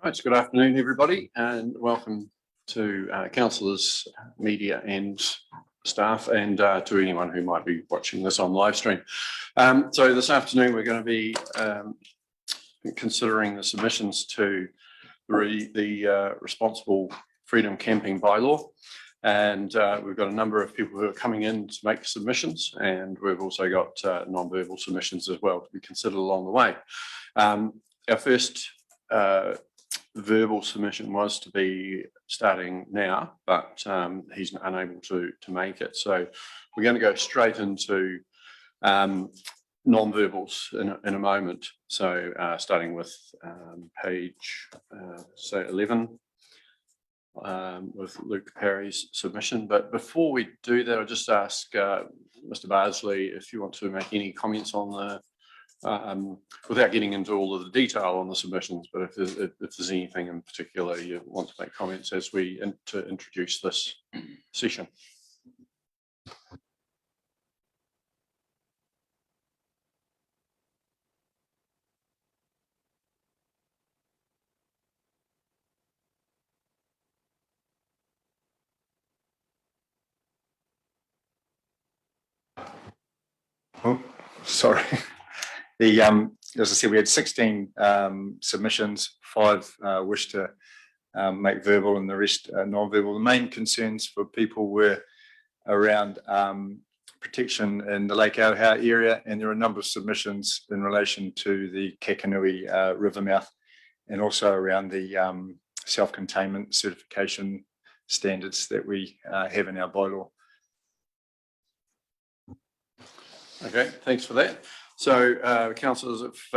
Right, good afternoon, everybody, and welcome to councillors, media and staff, and to anyone who might be watching this on live stream. So this afternoon we're going to be considering the submissions to the Responsible Freedom Camping Bylaw, and we've got a number of people who are coming in to make submissions, and we've also got non-verbal submissions as well to be considered along the way. Our first verbal submission was to be starting now, but he's unable to make it. So we're going to go straight into non-verbals in a moment. So starting with page say 11 with Luke Perry's submission. But before we do that, I'll just ask Mr. Barsley if you want to make any comments on the without getting into all of the detail on the submissions, but if there's anything in particular you want to make comments as we introduce this session. Oh, sorry. As I said, we had 16 submissions, 5 wish to make verbal and the rest non-verbal. The main concerns for people were around protection in the Lake Auhau area, and there are a number of submissions in relation to the Kakanui river mouth, and also around the self-containment certification standards that we have in our bylaw. Okay, thanks for that. So, councillors, if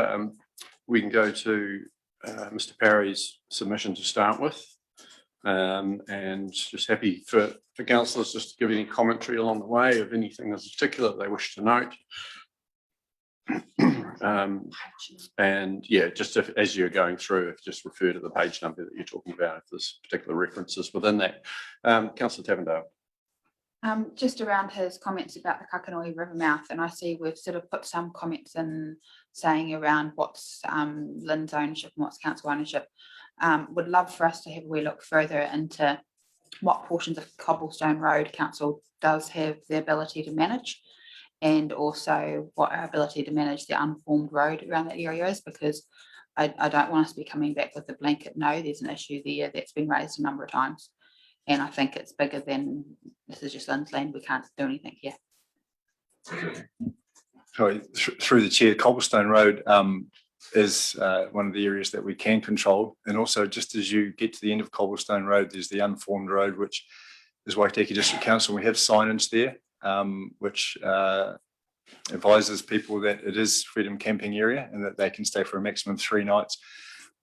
we can go to Mr. Perry's submission to start with, and just happy for councillors just to give any commentary along the way of anything in particular they wish to note. And yeah, just as you're going through, if just refer to the page number that you're talking about if there's particular references within that. Councillor Tavendale. Just around his comments about the Kakanui river mouth, and I see we've sort of put some comments in saying around what's Lynn's ownership and what's council ownership. Would love for us to have a wee look further into what portions of Cobblestone Road council does have the ability to manage, and also what our ability to manage the unformed road around that area is, because I don't want us to be coming back with a blanket no, there's an issue there that's been raised a number of times. And I think it's bigger than this is just Lynn's land. We can't do anything here. Sorry, through the chair, Cobblestone Road is one of the areas that we can control. And also, just as you get to the end of Cobblestone Road, there's the unformed road, which is Waitaki District Council. We have signage there, which advises people that it is freedom camping area and that they can stay for a maximum of 3 nights.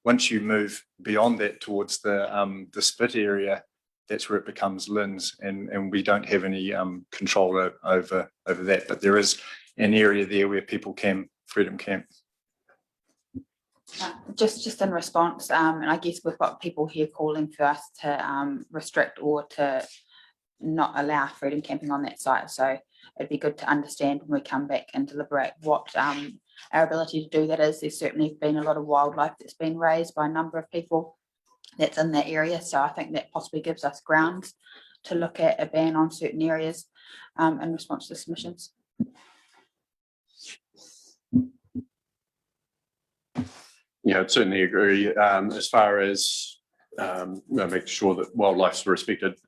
Once you move beyond that towards the spit area, that's where it becomes Lynn's, and we don't have any control over that. But there is an area there where people can freedom camp. Just in response, and I guess we've got people here calling for us to restrict or to not allow freedom camping on that site. So it'd be good to understand when we come back and deliberate what our ability to do that is. There's certainly been a lot of wildlife that's been raised by a number of people that's in that area, so I think that possibly gives us grounds to look at a ban on certain areas in response to submissions. Yeah, I'd certainly agree. As far as making sure that wildlife's respected,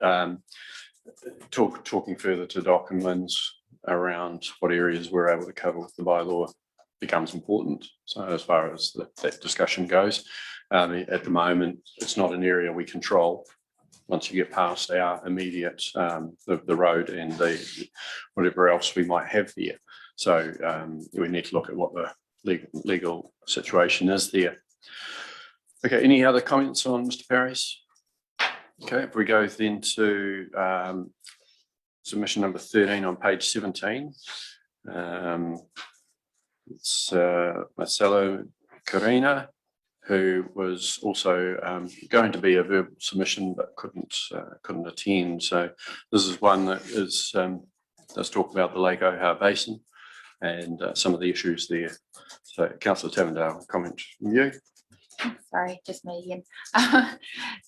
talking further to Doc and Lynn's around what areas we're able to cover with the bylaw becomes important. So as far as that discussion goes, at the moment, it's not an area we control. Once you get past our immediate, the road and the whatever else we might have there. So we need to look at what the legal situation is there. Okay, any other comments on Mr. Perry's? Okay, if we go then to submission number 13 on page 17. It's Marcelo Carina, who was also going to be a verbal submission but couldn't attend. So this is one that is does talk about the Lake Auhau Basin and some of the issues there. So, Councillor Tavendale, comment from you. Sorry, just me again.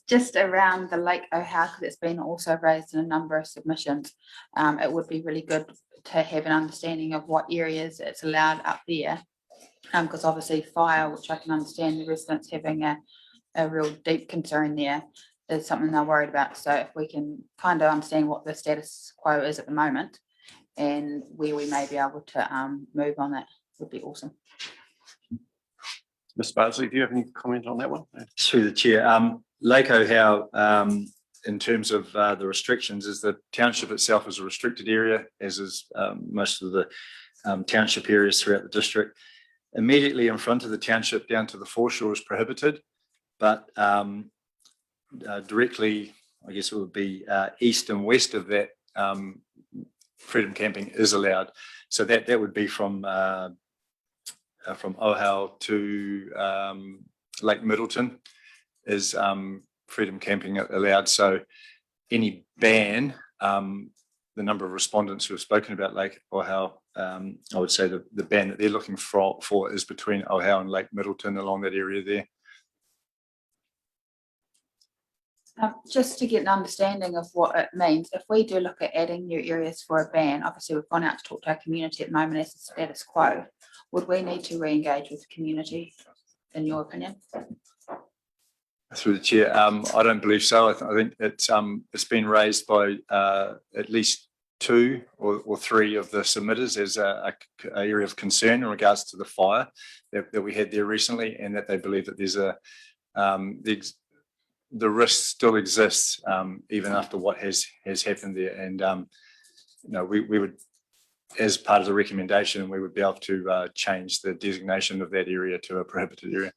Just around the Lake Ohau, because it's been also raised in a number of submissions. It would be really good to have an understanding of what areas it's allowed up there. Because obviously fire, which I can understand the residents having a real deep concern there, is something they're worried about. So if we can kind of understand what the status quo is at the moment and where we may be able to move on, that would be awesome. Ms. Barsley, do you have any comment on that one? Through the chair, Lake Ohau, in terms of the restrictions, is the township itself is a restricted area, as is most of the township areas throughout the district. Immediately in front of the township down to the foreshore is prohibited, but directly, I guess it would be east and west of that, freedom camping is allowed. So that would be from Ohau to Lake Middleton is freedom camping allowed. So any ban, the number of respondents who have spoken about Lake Ohau, I would say the ban that they're looking for is between Ohau and Lake Middleton along that area there. Just to get an understanding of what it means, if we do look at adding new areas for a ban, obviously we've gone out to talk to our community at the moment as the status quo. Would we need to re-engage with the community, in your opinion? Through the chair, I don't believe so. I think it's been raised by at least 2 or 3 of the submitters as a area of concern in regards to the fire that we had there recently, and that they believe that there's the risk still exists even after what has happened there. And we would, as part of the recommendation, we would be able to change the designation of that area to a prohibited area.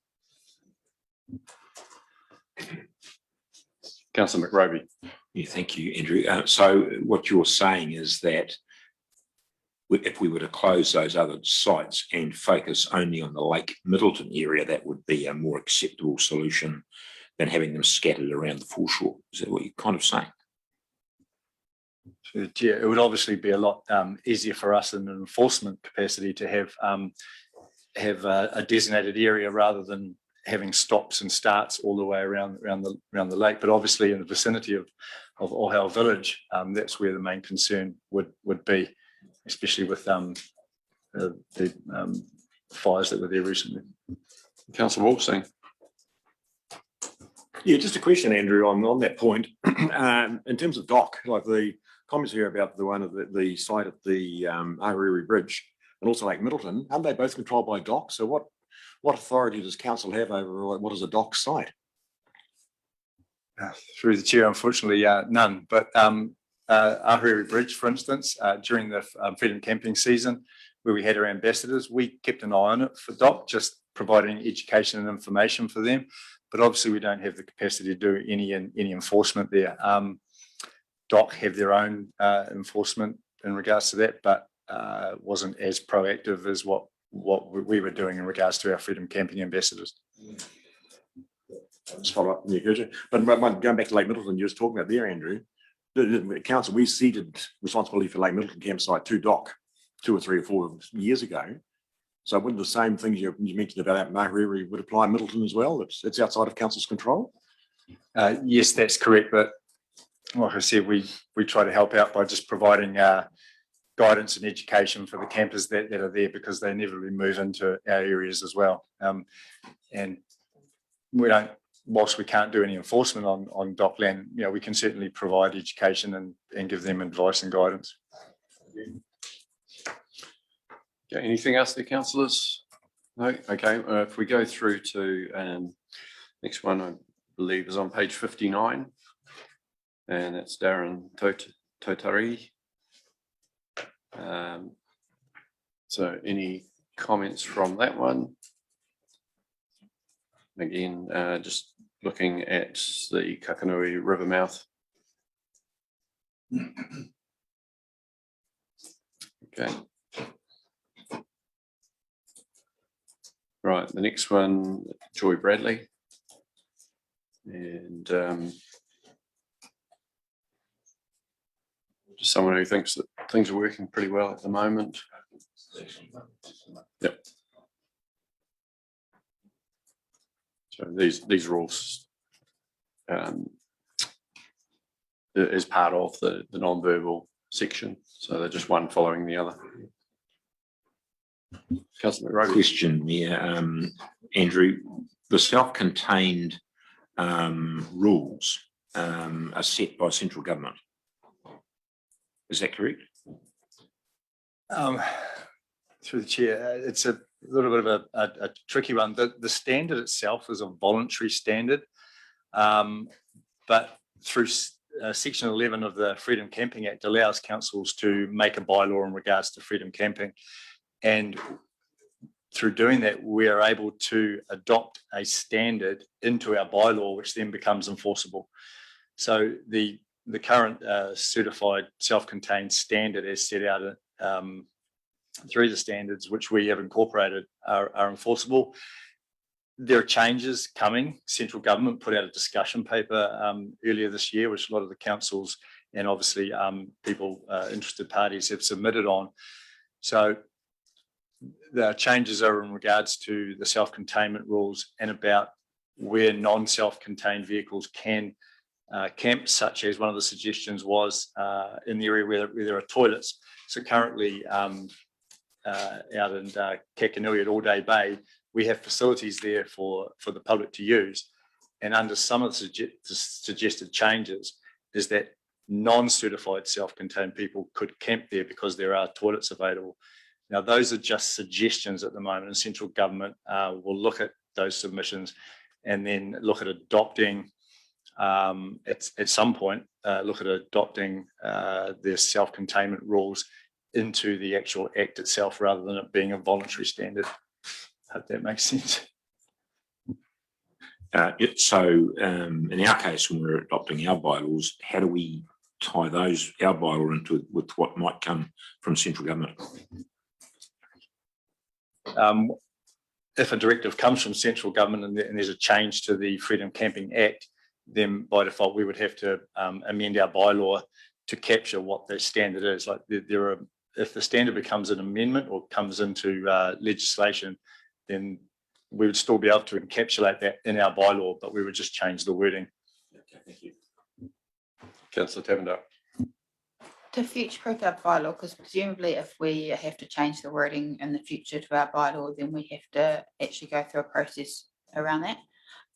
Councillor McRoby. Yeah, thank you, Andrew. So what you're saying is that if we were to close those other sites and focus only on the Lake Middleton area, that would be a more acceptable solution than having them scattered around the foreshore. Is that what you're kind of saying? Yeah, it would obviously be a lot easier for us in an enforcement capacity to have a designated area rather than having stops and starts all the way around the lake. But obviously in the vicinity of Ohau Village, that's where the main concern would be, especially with the fires that were there recently. Councillor Walsing. Yeah, just a question, Andrew, on that point. In terms of dock, like the comments here about the one of the site at the Ariri Bridge and also Lake Middleton, aren't they both controlled by dock? So what authority does council have over what is a dock site? Through the chair, unfortunately, none. But Ariri Bridge, for instance, during the freedom camping season, where we had our ambassadors, we kept an eye on it for dock, just providing education and information for them. But obviously we don't have the capacity to do any enforcement there. DOC have their own enforcement in regards to that, but wasn't as proactive as what we were doing in regards to our freedom camping ambassadors. Just follow up, but going back to Lake Middleton, you were talking about there, Andrew. The council, we ceded responsibility for Lake Middleton campsite to DOC 2 or 3 or 4 years ago. So wouldn't the same things you mentioned about Makariri would apply Middleton as well? It's outside of council's control? Yes, that's correct. But like I said, we try to help out by just providing guidance and education for the campers that are there, because they inevitably move into our areas as well. And we don't, whilst we can't do any enforcement on DOC land, we can certainly provide education and give them advice and guidance. Okay, anything else there, councillors? No? Okay, if we go through to next one, I believe is on page 59, and that's Darren Totari. So any comments from that one? Again, just looking at the Kakanui River mouth. Okay. Right, the next one, Joy Bradley. And just someone who thinks that things are working pretty well at the moment. Yep. So these rules is part of the non-verbal section. So they're just one following the other. Councillor McRory. Question there, Andrew, the self-contained rules are set by central government. Is that correct? Through the chair, it's a little bit of a tricky one. The standard itself is a voluntary standard, but through section 11 of the Freedom Camping Act allows councils to make a bylaw in regards to freedom camping. And through doing that, we are able to adopt a standard into our bylaw, which then becomes enforceable. So the current certified self-contained standard is set out through the standards which we have incorporated are enforceable. There are changes coming. Central government put out a discussion paper earlier this year, which a lot of the councils and obviously people, interested parties have submitted on. So the changes are in regards to the self-containment rules and about where non-self-contained vehicles can camp, such as one of the suggestions was in the area where there are toilets. So currently out in Kakanui at All Day Bay, we have facilities there for the public to use. And under some of the suggested changes is that non-certified self-contained people could camp there because there are toilets available. Now, those are just suggestions at the moment, and central government will look at those submissions and then look at adopting, at some point, look at adopting their self-containment rules into the actual act itself rather than it being a voluntary standard. Hope that makes sense. So in our case, when we're adopting our bylaws, how do we tie our bylaw into with what might come from central government? If a directive comes from central government and there's a change to the Freedom Camping Act, then by default we would have to amend our bylaw to capture what the standard is. Like if the standard becomes an amendment or comes into legislation, then we would still be able to encapsulate that in our bylaw, but we would just change the wording. Okay, thank you. Councillor Tavendale. To future-proof our bylaw, because presumably if we have to change the wording in the future to our bylaw, then we have to actually go through a process around that.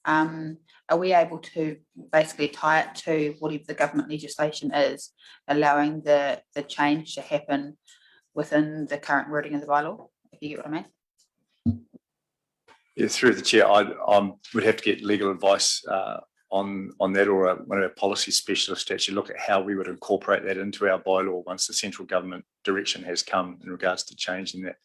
Are we able to basically tie it to whatever the government legislation is, allowing the change to happen within the current wording of the bylaw, if you get what I mean? Yeah, through the chair, I would have to get legal advice on that, or one of our policy specialists to actually look at how we would incorporate that into our bylaw once the central government direction has come in regards to changing that.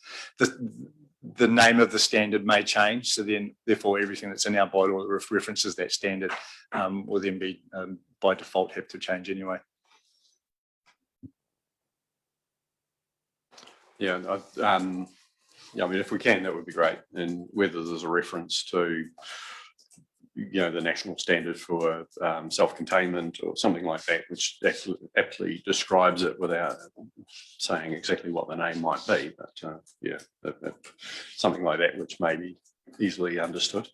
The name of the standard may change, so then therefore everything that's in our bylaw that references that standard will then be by default have to change anyway. Yeah, I mean, if we can, that would be great. And whether there's a reference to, the national standard for self-containment or something like that, which aptly describes it without saying exactly what the name might be. But something like that, which may be easily understood.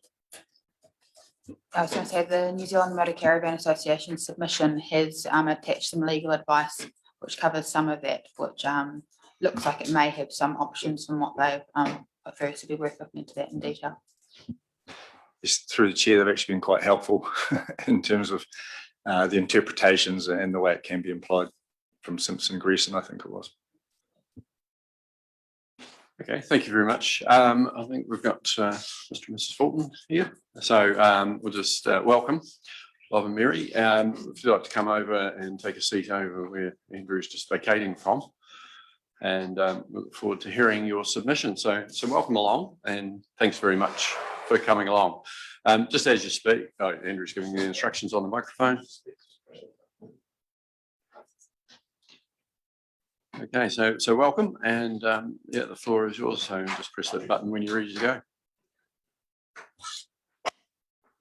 I was going to say the New Zealand Motor Caravan Association submission has attached some legal advice which covers some of that, which looks like it may have some options from what they've put through, so it'd be worth looking into that in detail. Yes, through the chair, they've actually been quite helpful in terms of the interpretations and the way it can be employed from Simpson Greason, I think it was. Okay, thank you very much. I think we've got Mr. and Mrs. Fulton here. So we'll just welcome Bob and Mary. If you'd like to come over and take a seat over where Andrew's just vacating from. And we look forward to hearing your submission. So welcome along, and thanks very much for coming along. Just as you speak, Andrew's giving you the instructions on the microphone. Okay, so welcome, and the floor is yours. So just press that button when you're ready to go.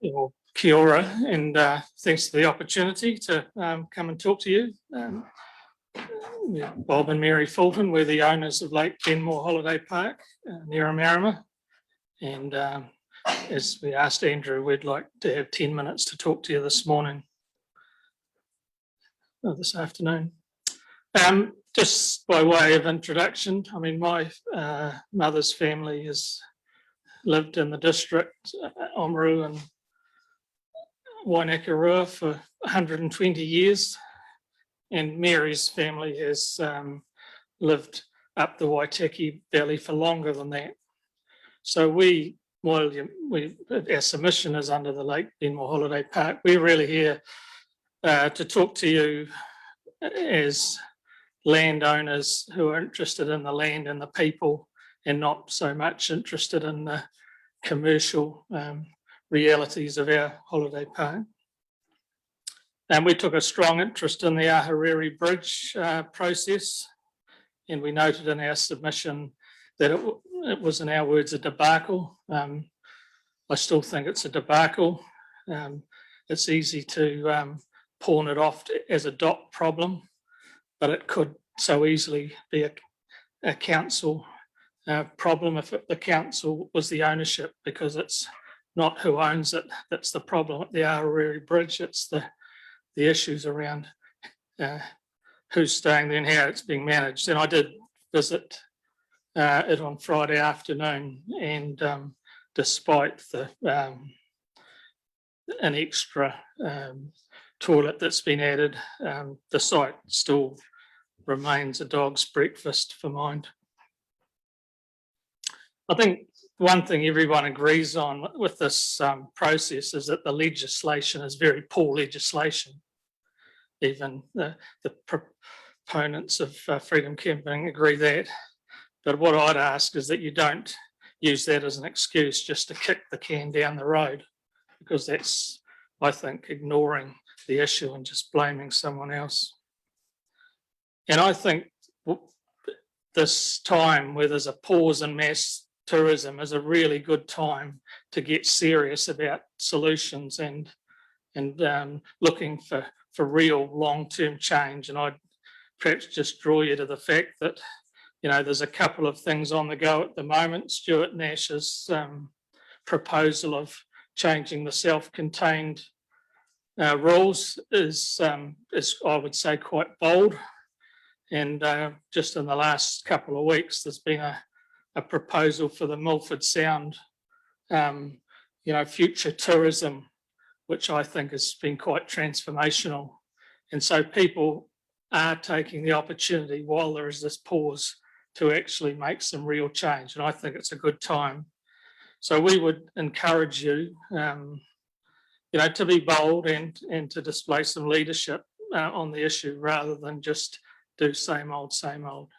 Well, kia ora, and thanks for the opportunity to come and talk to you. Bob and Mary Fulton, we're the owners of Lake Benmore Holiday Park near Marama, and as we asked Andrew, we'd like to have 10 minutes to talk to you this morning, or this afternoon. Just by way of introduction, I mean, my mother's family has lived in the district, Oamaru and Waiнаkarua for 120 years, and Mary's family has lived up the Waitaki Valley for longer than that. So our submission is under the Lake Benmore Holiday Park. We're really here to talk to you as landowners who are interested in the land and the people, and not so much interested in the commercial realities of our holiday park. And we took a strong interest in the Ahuriri Bridge process, and we noted in our submission that it was, in our words, a debacle. I still think it's a debacle. It's easy to pawn it off as a dot problem, but it could so easily be a council problem if the council was the ownership, because it's not who owns it that's the problem at the Ahuriri Bridge. It's the issues around who's staying there and how it's being managed. And I did visit it on Friday afternoon, and despite an extra toilet that's been added, the site still remains a dog's breakfast for mind. I think one thing everyone agrees on with this process is that the legislation is very poor legislation. Even the proponents of freedom camping agree that. But what I'd ask is that you don't use that as an excuse just to kick the can down the road, because that's, I think, ignoring the issue and just blaming someone else. And I think this time where there's a pause in mass tourism is a really good time to get serious about solutions and looking for real long-term change. And I'd perhaps just draw you to the fact that, you know, there's a couple of things on the go at the moment. Stuart Nash's proposal of changing the self-contained rules is, I would say, quite bold. And just in the last couple of weeks, there's been a proposal for the Milford Sound, future tourism, which I think has been quite transformational. And so people are taking the opportunity while there is this pause to actually make some real change. And I think it's a good time. So we would encourage you, to be bold and to display some leadership on the issue rather than just do same old, same old.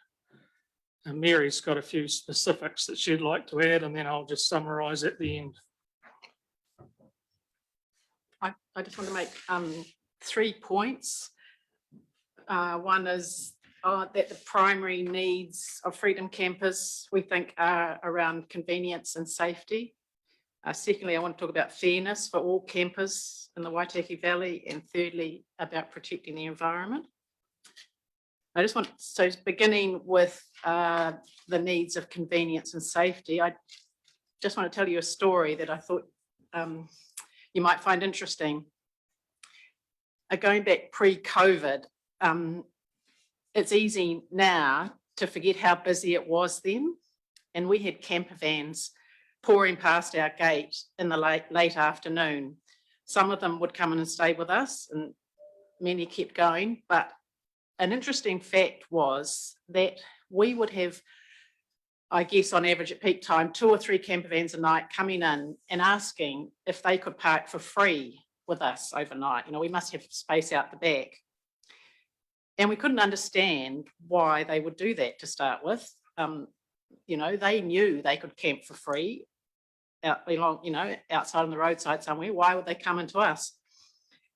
And Mary's got a few specifics that she'd like to add, and then I'll just summarise at the end. I just want to make 3 points. One is that the primary needs of freedom campers, we think, are around convenience and safety. Secondly, I want to talk about fairness for all campers in the Waitaki Valley. And thirdly, about protecting the environment. So beginning with the needs of convenience and safety, I just want to tell you a story that I thought you might find interesting. Going back pre-COVID, it's easy now to forget how busy it was then. And we had camper vans pouring past our gate in the late afternoon. Some of them would come in and stay with us, and many kept going. But an interesting fact was that we would have, I guess on average at peak time, 2 or 3 camper vans a night coming in and asking if they could park for free with us overnight. We must have space out the back. And we couldn't understand why they would do that to start with. They knew they could camp for free outside on the roadside somewhere. Why would they come into us?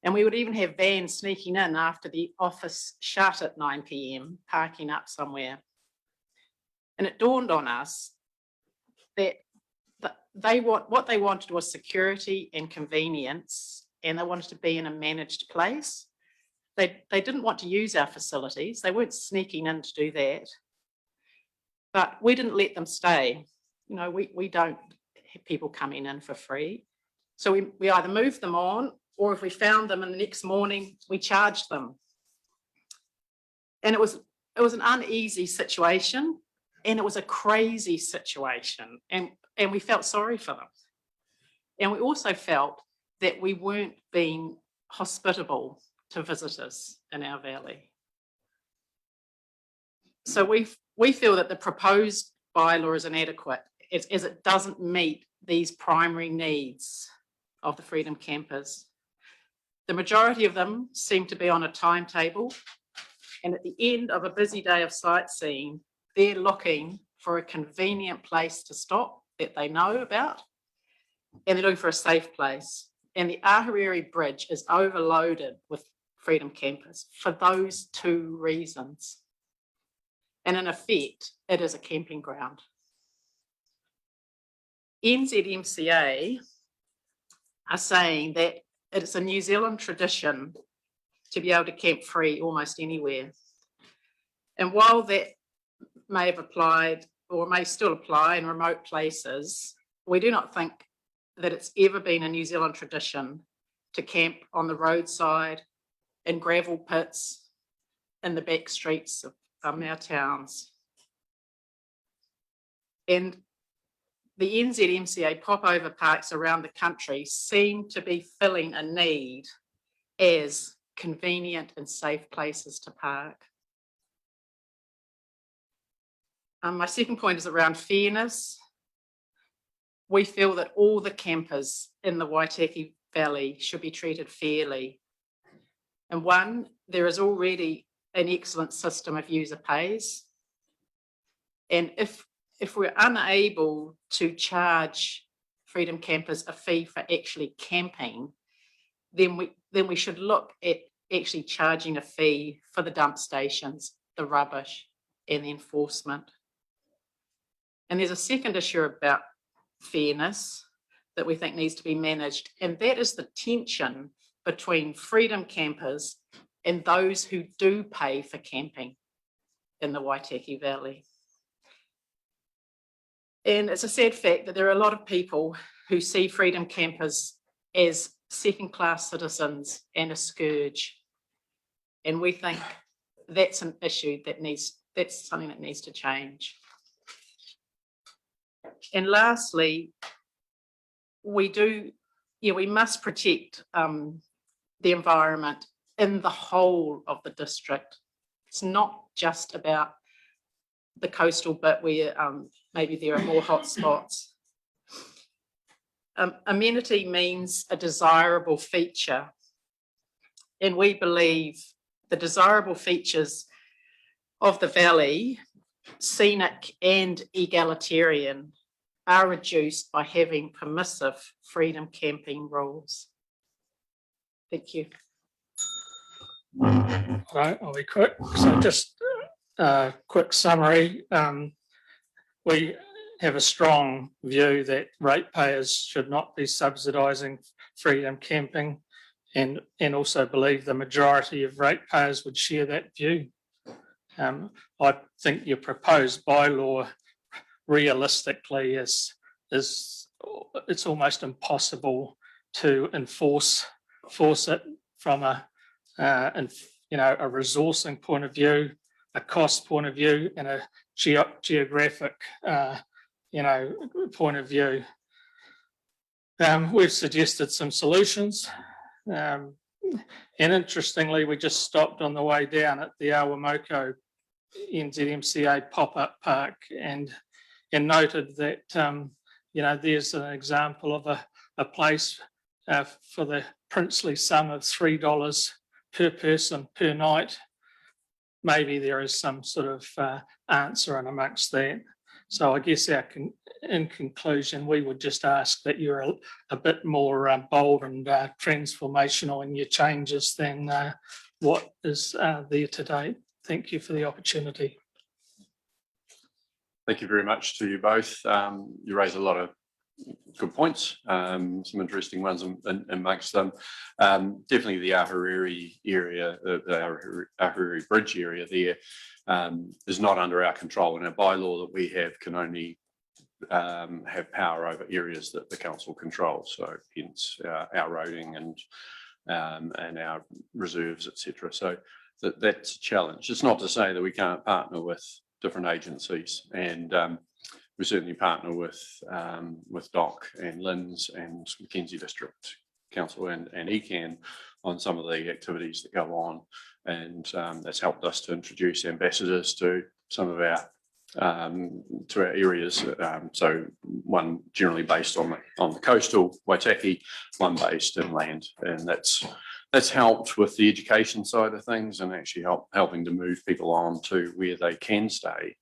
And we would even have vans sneaking in after the office shut at 9 p.m, parking up somewhere. And it dawned on us that what they wanted was security and convenience, and they wanted to be in a managed place. They didn't want to use our facilities. They weren't sneaking in to do that. But we didn't let them stay. We don't people coming in for free. So we either moved them on, or if we found them and the next morning, we charged them. And it was an uneasy situation, and it was a crazy situation, and we felt sorry for them. And we also felt that we weren't being hospitable to visitors in our valley. So we feel that the proposed bylaw is inadequate as it doesn't meet these primary needs of the Freedom Campers. The majority of them seem to be on a timetable, and at the end of a busy day of sightseeing, they're looking for a convenient place to stop that they know about, and they're looking for a safe place. And the Ahuriri Bridge is overloaded with Freedom Campers for those two reasons. And in effect, it is a camping ground. NZMCA are saying that it's a New Zealand tradition to be able to camp free almost anywhere. And while that may have applied or may still apply in remote places, we do not think that it's ever been a New Zealand tradition to camp on the roadside, in gravel pits, in the back streets of our towns. And the NZMCA popover parks around the country seem to be filling a need as convenient and safe places to park. My second point is around fairness. We feel that all the campers in the Waitaki Valley should be treated fairly. And one, there is already an excellent system of user pays. And if we're unable to charge Freedom Campers a fee for actually camping, then we should look at actually charging a fee for the dump stations, the rubbish, and the enforcement. And there's a second issue about fairness that we think needs to be managed, and that is the tension between Freedom Campers and those who do pay for camping in the Waitaki Valley. And it's a sad fact that there are a lot of people who see Freedom Campers as second-class citizens and a scourge. And we think that's an issue that's something that needs to change. And lastly, we must protect the environment in the whole of the district. It's not just about the coastal bit where maybe there are more hot spots. Amenity means a desirable feature. And we believe the desirable features of the valley, scenic and egalitarian, are reduced by having permissive freedom camping rules. Thank you. Right, I'll be quick. So just a quick summary. We have a strong view that ratepayers should not be subsidising freedom camping, and also believe the majority of ratepayers would share that view. I think your proposed bylaw realistically is it's almost impossible to enforce it from a resourcing point of view, a cost point of view, and a geographic point of view. We've suggested some solutions, and interestingly, we just stopped on the way down at the Awamoko NZMCA pop-up park and noted that there's an example of a place for the princely sum of $3 per person per night. Maybe there is some sort of answer in amongst that. So I guess in conclusion, we would just ask that you're a bit more bold and transformational in your changes than what is there today. Thank you for the opportunity. Thank you very much to you both. You raise a lot of good points, some interesting ones amongst them. Definitely the Ahuriri area, the Ahuriri Bridge area there is not under our control, and our bylaw that we have can only have power over areas that the council controls. So hence our roading and our reserves, etc. So that's a challenge. It's not to say that we can't partner with different agencies, and we certainly partner with DOC and LINZ and Mackenzie District Council and ECAN on some of the activities that go on, and that's helped us to introduce ambassadors to some of our areas. So one generally based on the coastal Waitaki, one based inland, and that's helped with the education side of things and actually helping to move people on to where they can stay.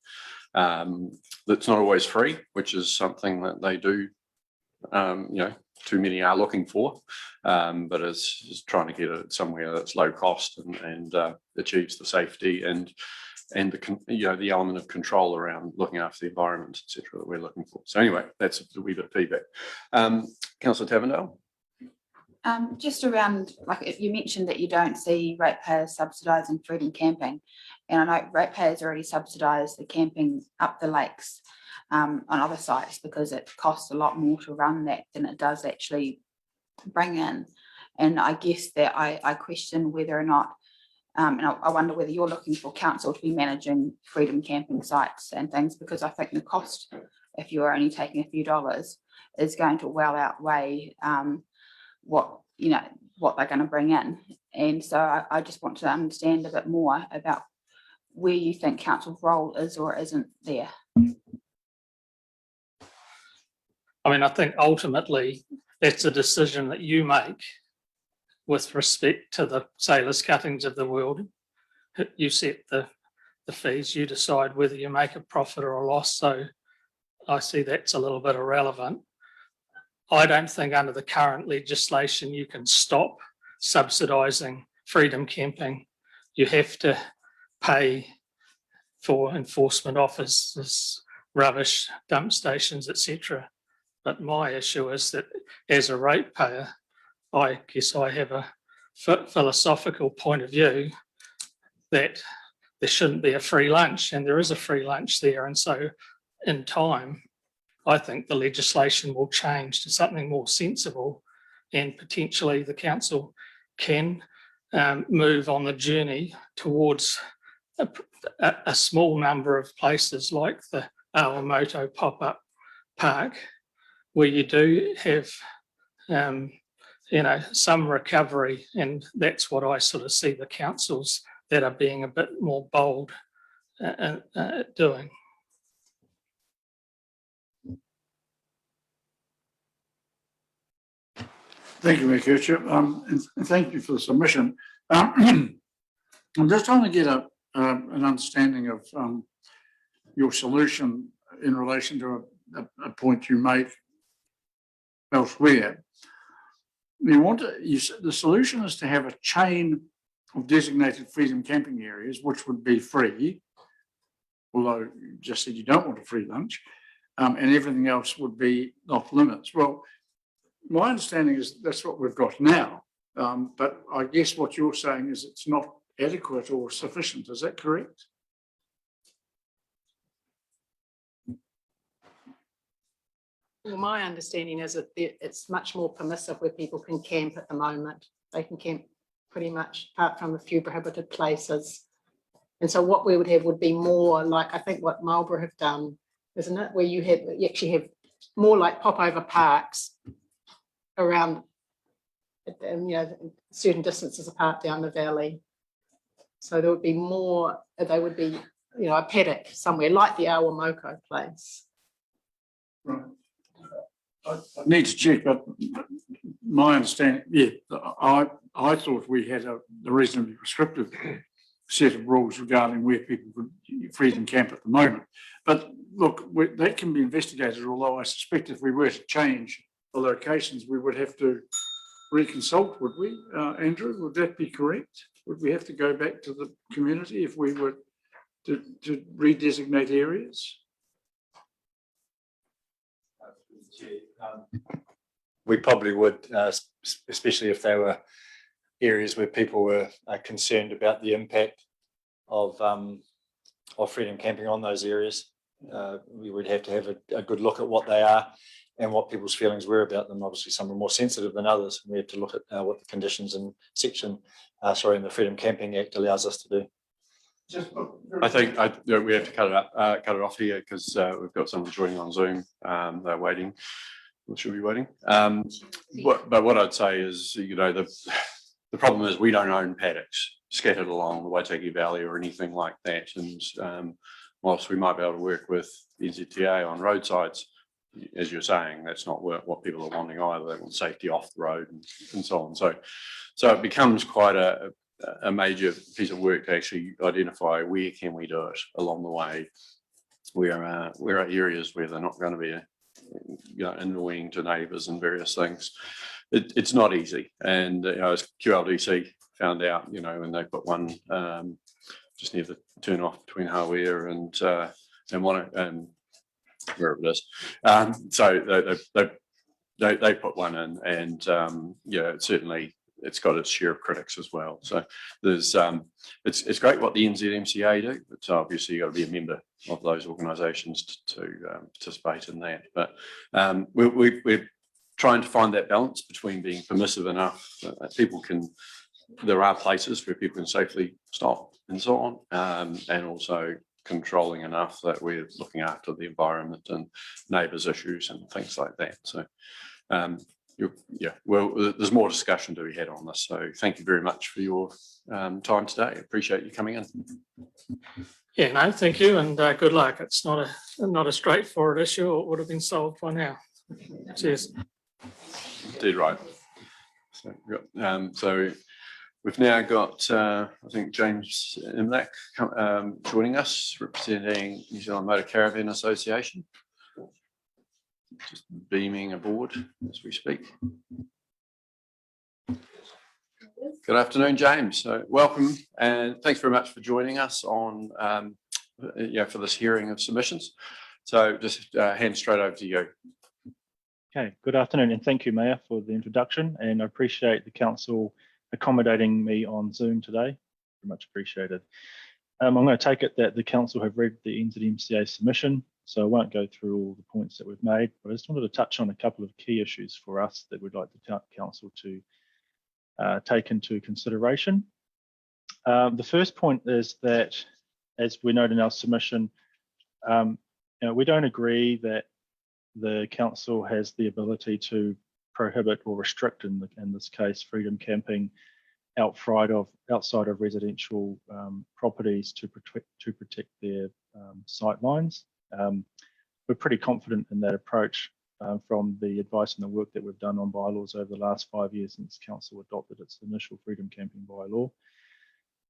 That's not always free, which is something that they do, too many are looking for, but it's trying to get it somewhere that's low cost and achieves the safety and the element of control around looking after the environment, etc. that we're looking for. So anyway, that's a wee bit of feedback. Councillor Tavendale. Just around, like you mentioned that you don't see ratepayers subsidising freedom camping, and I know ratepayers already subsidise the camping up the lakes on other sites because it costs a lot more to run that than it does actually bring in. And I guess that I question whether or not, and I wonder whether you're looking for council to be managing freedom camping sites and things, because I think the cost, if you're only taking a few dollars, is going to well outweigh what they're going to bring in. And so I just want to understand a bit more about where you think council's role is or isn't there. I mean, I think ultimately that's a decision that you make with respect to the sailors' cuttings of the world. You set the fees, you decide whether you make a profit or a loss. So I see that's a little bit irrelevant. I don't think under the current legislation you can stop subsidising freedom camping. You have to pay for enforcement officers, rubbish dump stations, etc. But my issue is that as a ratepayer, I guess I have a philosophical point of view that there shouldn't be a free lunch, and there is a free lunch there. And so in time, I think the legislation will change to something more sensible, and potentially the council can move on the journey towards a small number of places like the Awamoto pop-up park, where you do have some recovery, and that's what I sort of see the councils that are being a bit more bold doing. Thank you, Mayor Chair, and thank you for the submission. I'm just trying to get an understanding of your solution in relation to a point you make elsewhere. The solution is to have a chain of designated freedom camping areas, which would be free, although you just said you don't want a free lunch, and everything else would be off limits. Well, my understanding is that's what we've got now, but I guess what you're saying is it's not adequate or sufficient. Is that correct? Well, my understanding is that it's much more permissive where people can camp at the moment. They can camp pretty much apart from a few prohibited places. And so what we would have would be more like, I think what Marlborough have done, isn't it? Where you actually have more like popover parks around, certain distances apart down the valley. So there would be more, they would be, a paddock somewhere like the Awamoko place. Right. I need to check, but my understanding, I thought we had a reasonably prescriptive set of rules regarding where people could freedom camp at the moment. But look, that can be investigated, although I suspect if we were to change the locations, we would have to reconsult, would we, Andrew? Would that be correct? Would we have to go back to the community if we were to redesignate areas? We probably would, especially if there were areas where people were concerned about the impact of freedom camping on those areas. we would have to have a good look at what they are and what people's feelings were about them. Obviously, some are more sensitive than others. We have to look at what the conditions in in the Freedom Camping Act allows us to do. I think we have to cut it off here because we've got someone joining on Zoom. They're waiting. Should be waiting. But what I'd say is, the problem is we don't own paddocks scattered along the Waitaki Valley or anything like that. And whilst we might be able to work with NZTA on roadsides, as you're saying, that's not what people are wanting either. They want safety off the road and so on. So it becomes quite a major piece of work to actually identify where can we do it along the way. Where are areas where they're not going to be annoying to neighbours and various things. It's not easy, and as QLDC found out, when they put one just near the turn off between Hawea and wherever it is, so they put one in, and certainly it's got its share of critics as well. So there's it's great what the NZMCA do, but obviously you've got to be a member of those organisations to participate in that. But we're trying to find that balance between being permissive enough that there are places where people can safely stop and so on, and also controlling enough that we're looking after the environment and neighbours' issues and things like that. So there's more discussion to be had on this. So thank you very much for your time today. I appreciate you coming in. Yeah, no, thank you, and good luck. It's not a straightforward issue, or it would have been solved by now. Cheers. Did right. So we've now got I think James Mack joining us, representing New Zealand Motor Caravan Association. Just beaming aboard as we speak. Good afternoon, James. So welcome, and thanks very much for joining us on for this hearing of submissions. So just hand straight over to you. Okay, good afternoon, and thank you, Mayor, for the introduction, and I appreciate the council accommodating me on Zoom today. Very much appreciated. I'm going to take it that the council have read the NZMCA submission, so I won't go through all the points that we've made, but I just wanted to touch on a couple of key issues for us that we'd like the council to take into consideration. The first point is that, as we note in our submission, we don't agree that the council has the ability to prohibit or restrict, in this case, freedom camping outside of residential properties to protect their sight lines. We're pretty confident in that approach from the advice and the work that we've done on bylaws over the last 5 years since council adopted its initial freedom camping bylaw.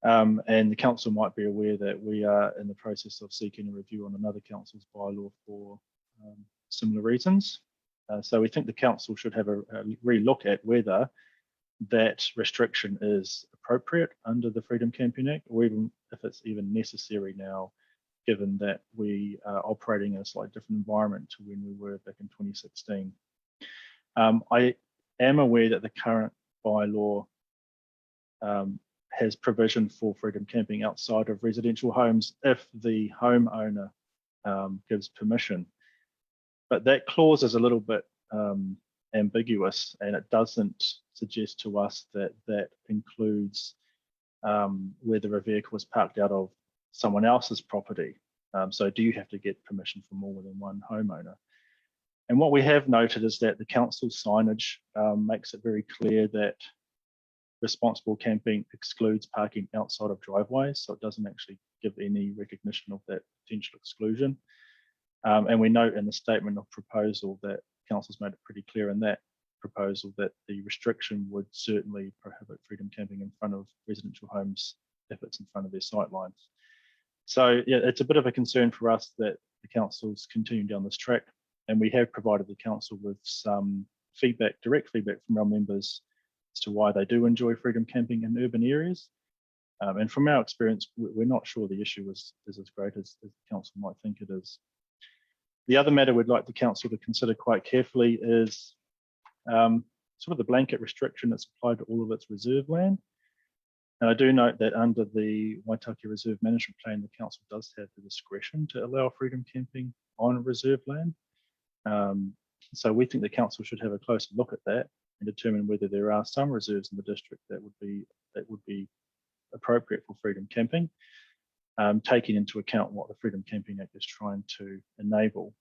And the council might be aware that we are in the process of seeking a review on another council's bylaw for similar reasons. So we think the council should have a re-look at whether that restriction is appropriate under the Freedom Camping Act, or even if it's even necessary now, given that we are operating in a slightly different environment to when we were back in 2016. I am aware that the current bylaw has provision for freedom camping outside of residential homes if the homeowner gives permission. But that clause is a little bit ambiguous, and it doesn't suggest to us that that includes whether a vehicle is parked out of someone else's property. So do you have to get permission from more than one homeowner? And what we have noted is that the council signage makes it very clear that responsible camping excludes parking outside of driveways, so it doesn't actually give any recognition of that potential exclusion. And we note in the statement of proposal that council's made it pretty clear in that proposal that the restriction would certainly prohibit freedom camping in front of residential homes if it's in front of their sight lines. So yeah, it's a bit of a concern for us that the council's continuing down this track, and we have provided the council with some feedback, direct feedback from our members as to why they do enjoy freedom camping in urban areas. And from our experience, we're not sure the issue is as great as the council might think it is. The other matter we'd like the council to consider quite carefully is sort of the blanket restriction that's applied to all of its reserve land. And I do note that under the Waitaki Reserve Management Plan, the council does have the discretion to allow freedom camping on reserve land. So we think the council should have a closer look at that and determine whether there are some reserves in the district that would be appropriate for freedom camping, taking into account what the Freedom Camping Act is trying to enable.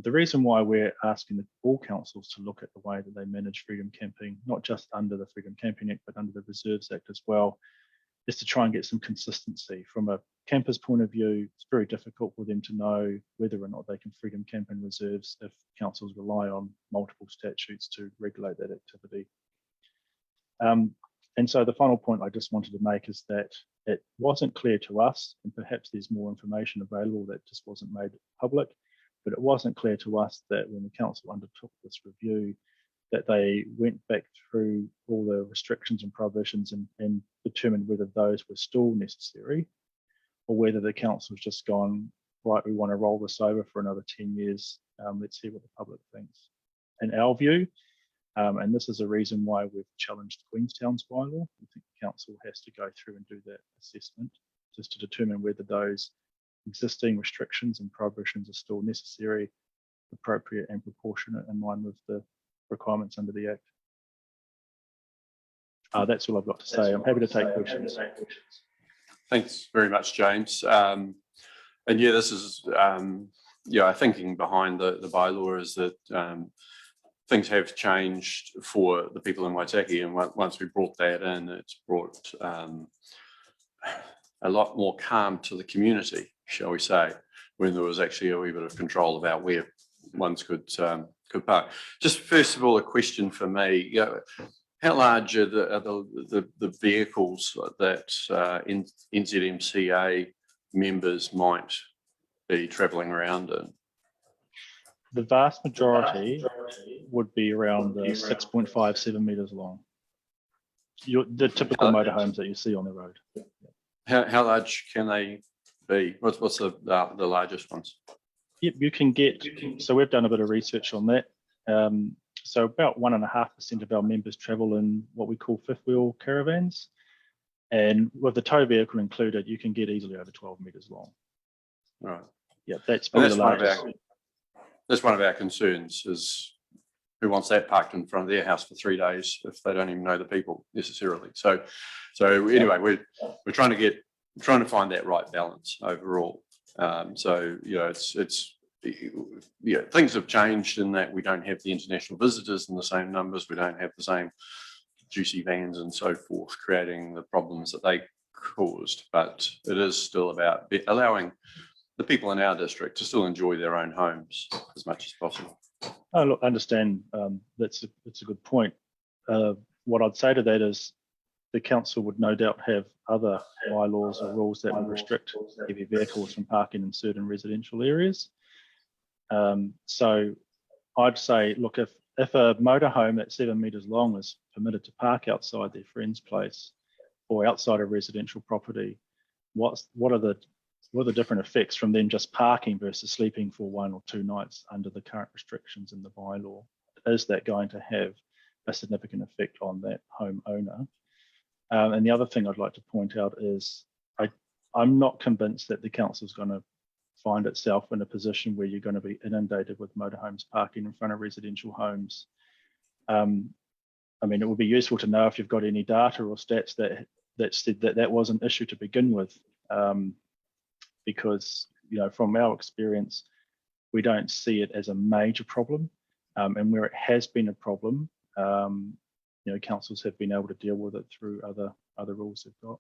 The reason why we're asking all councils to look at the way that they manage freedom camping, not just under the Freedom Camping Act, but under the Reserves Act as well, is to try and get some consistency. From a camper's point of view, it's very difficult for them to know whether or not they can freedom camp in reserves if councils rely on multiple statutes to regulate that activity. And so the final point I just wanted to make is that it wasn't clear to us, and perhaps there's more information available that just wasn't made public, but it wasn't clear to us that when the council undertook this review, that they went back through all the restrictions and prohibitions and determined whether those were still necessary, or whether the council's just gone, right, we want to roll this over for another 10 years. Let's see what the public thinks. In our view, and this is a reason why we've challenged Queenstown's bylaw, we think the council has to go through and do that assessment just to determine whether those existing restrictions and prohibitions are still necessary, appropriate and proportionate in line with the requirements under the Act. That's all I've got to say. I'm happy to take questions. Thanks very much, James. And yeah, this is, our thinking behind the bylaw is that things have changed for the people in Waitaki, and once we brought that in, it's brought a lot more calm to the community, shall we say, when there was actually a wee bit of control about where ones could park. Just first of all, a question for me: how large are the vehicles that NZMCA members might be travelling around in? The vast majority would be around 6.57 metres long. The typical motorhomes that you see on the road. How large can they be? What's the largest ones? Yep, you can get, so we've done a bit of research on that. So about 1.5% of our members travel in what we call fifth wheel caravans. And with the tow vehicle included, you can get easily over 12 metres long. Right. Yeah, that's probably the largest. That's one of our concerns, is who wants that parked in front of their house for 3 days if they don't even know the people necessarily. So anyway, we're trying to find that right balance overall. So things have changed in that we don't have the international visitors in the same numbers. We don't have the same juicy vans and so forth, creating the problems that they caused. But it is still about allowing the people in our district to still enjoy their own homes as much as possible. Oh, look, I understand. That's a good point. What I'd say to that is the council would no doubt have other bylaws or rules that would restrict heavy vehicles from parking in certain residential areas. So I'd say, look, if a motorhome that's 7 metres long is permitted to park outside their friend's place or outside a residential property, what are the different effects from them just parking versus sleeping for 1 or 2 nights under the current restrictions in the bylaw? Is that going to have a significant effect on that homeowner? And the other thing I'd like to point out is I'm not convinced that the council is going to find itself in a position where you're going to be inundated with motorhomes parking in front of residential homes. I mean, it would be useful to know if you've got any data or stats that said that was an issue to begin with. Because, from our experience, we don't see it as a major problem. And where it has been a problem, councils have been able to deal with it through other rules they've got.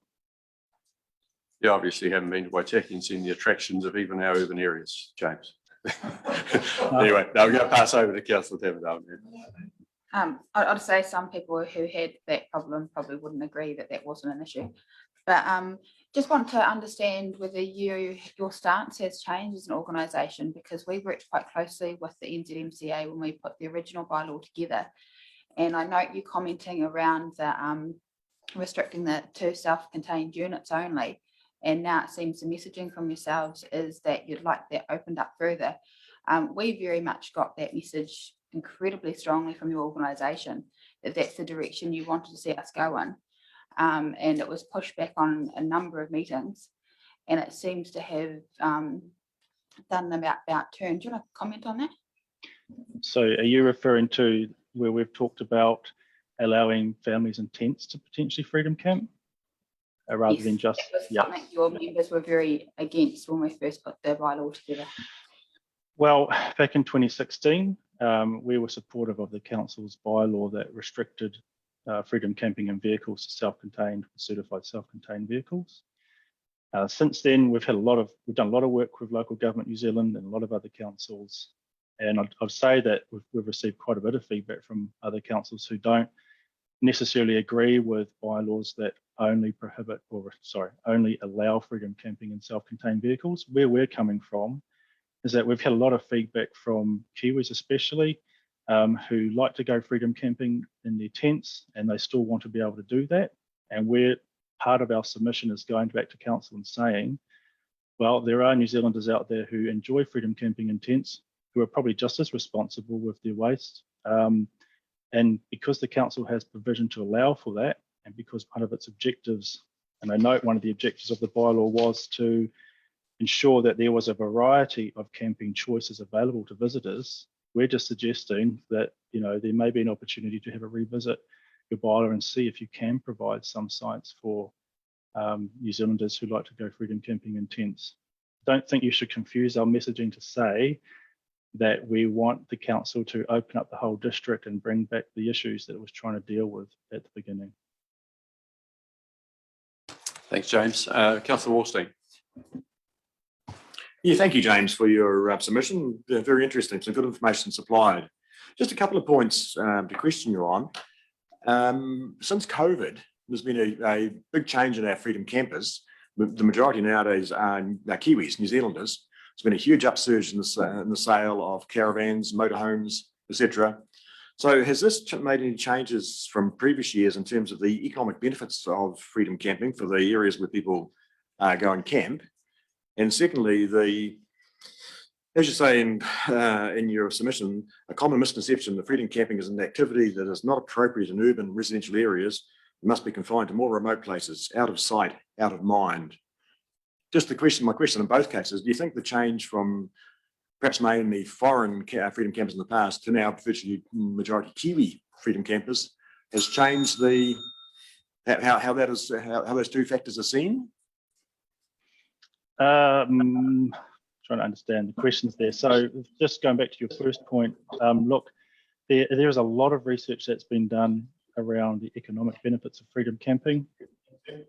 You obviously haven't been to Waitaki and seen the attractions of even our urban areas, James. Anyway, now we're going to pass over to Councillor Taverdown. I'd say some people who had that problem probably wouldn't agree that wasn't an issue. But just want to understand whether your stance has changed as an organisation, because we worked quite closely with the NZMCA when we put the original bylaw together. And I note you commenting around the restricting the 2 self-contained units only. And now it seems the messaging from yourselves is that you'd like that opened up further. We very much got that message incredibly strongly from your organisation, that that's the direction you wanted to see us go in. and it was pushed back on a number of meetings, and it seems to have done them about turn. Do you want to comment on that? So are you referring to where we've talked about allowing families in tents to potentially freedom camp? Rather Yes, than just, that was yeah. something your members were very against when we first put the bylaw together. Well, back in 2016, we were supportive of the council's bylaw that restricted freedom camping in vehicles to self-contained, certified self-contained vehicles. Since then, we've done a lot of work with local government New Zealand and a lot of other councils. And I'd say that we've received quite a bit of feedback from other councils who don't necessarily agree with bylaws that only allow freedom camping in self-contained vehicles. Where we're coming from is that we've had a lot of feedback from Kiwis especially, who like to go freedom camping in their tents and they still want to be able to do that. And part of our submission is going back to council and saying, well, there are New Zealanders out there who enjoy freedom camping in tents, who are probably just as responsible with their waste. And because the council has provision to allow for that, and because one of its objectives, and I note one of the objectives of the bylaw was to ensure that there was a variety of camping choices available to visitors, we're just suggesting that, you know, there may be an opportunity to have a revisit your bylaw and see if you can provide some sites for New Zealanders who like to go freedom camping in tents. Don't think you should confuse our messaging to say that we want the council to open up the whole district and bring back the issues that it was trying to deal with at the beginning. Thanks, James. Councillor Wallstein. Yeah, thank you, James, for your submission. Very interesting. Some good information supplied. Just a couple of points to question you on. Since COVID, there's been a big change in our freedom campers. The majority nowadays are Kiwis, New Zealanders. There's been a huge upsurge in the sale of caravans, motorhomes, etc. So has this made any changes from previous years in terms of the economic benefits of freedom camping for the areas where people go and camp? And secondly, as you say in your submission, a common misconception that freedom camping is an activity that is not appropriate in urban residential areas. It must be confined to more remote places, out of sight, out of mind. Just my question in both cases, do you think the change from perhaps mainly foreign freedom campers in the past to now virtually majority Kiwi freedom campers has changed how those two factors are seen? Trying to understand the questions there. So just going back to your first point, look, there is a lot of research that's been done around the economic benefits of freedom camping.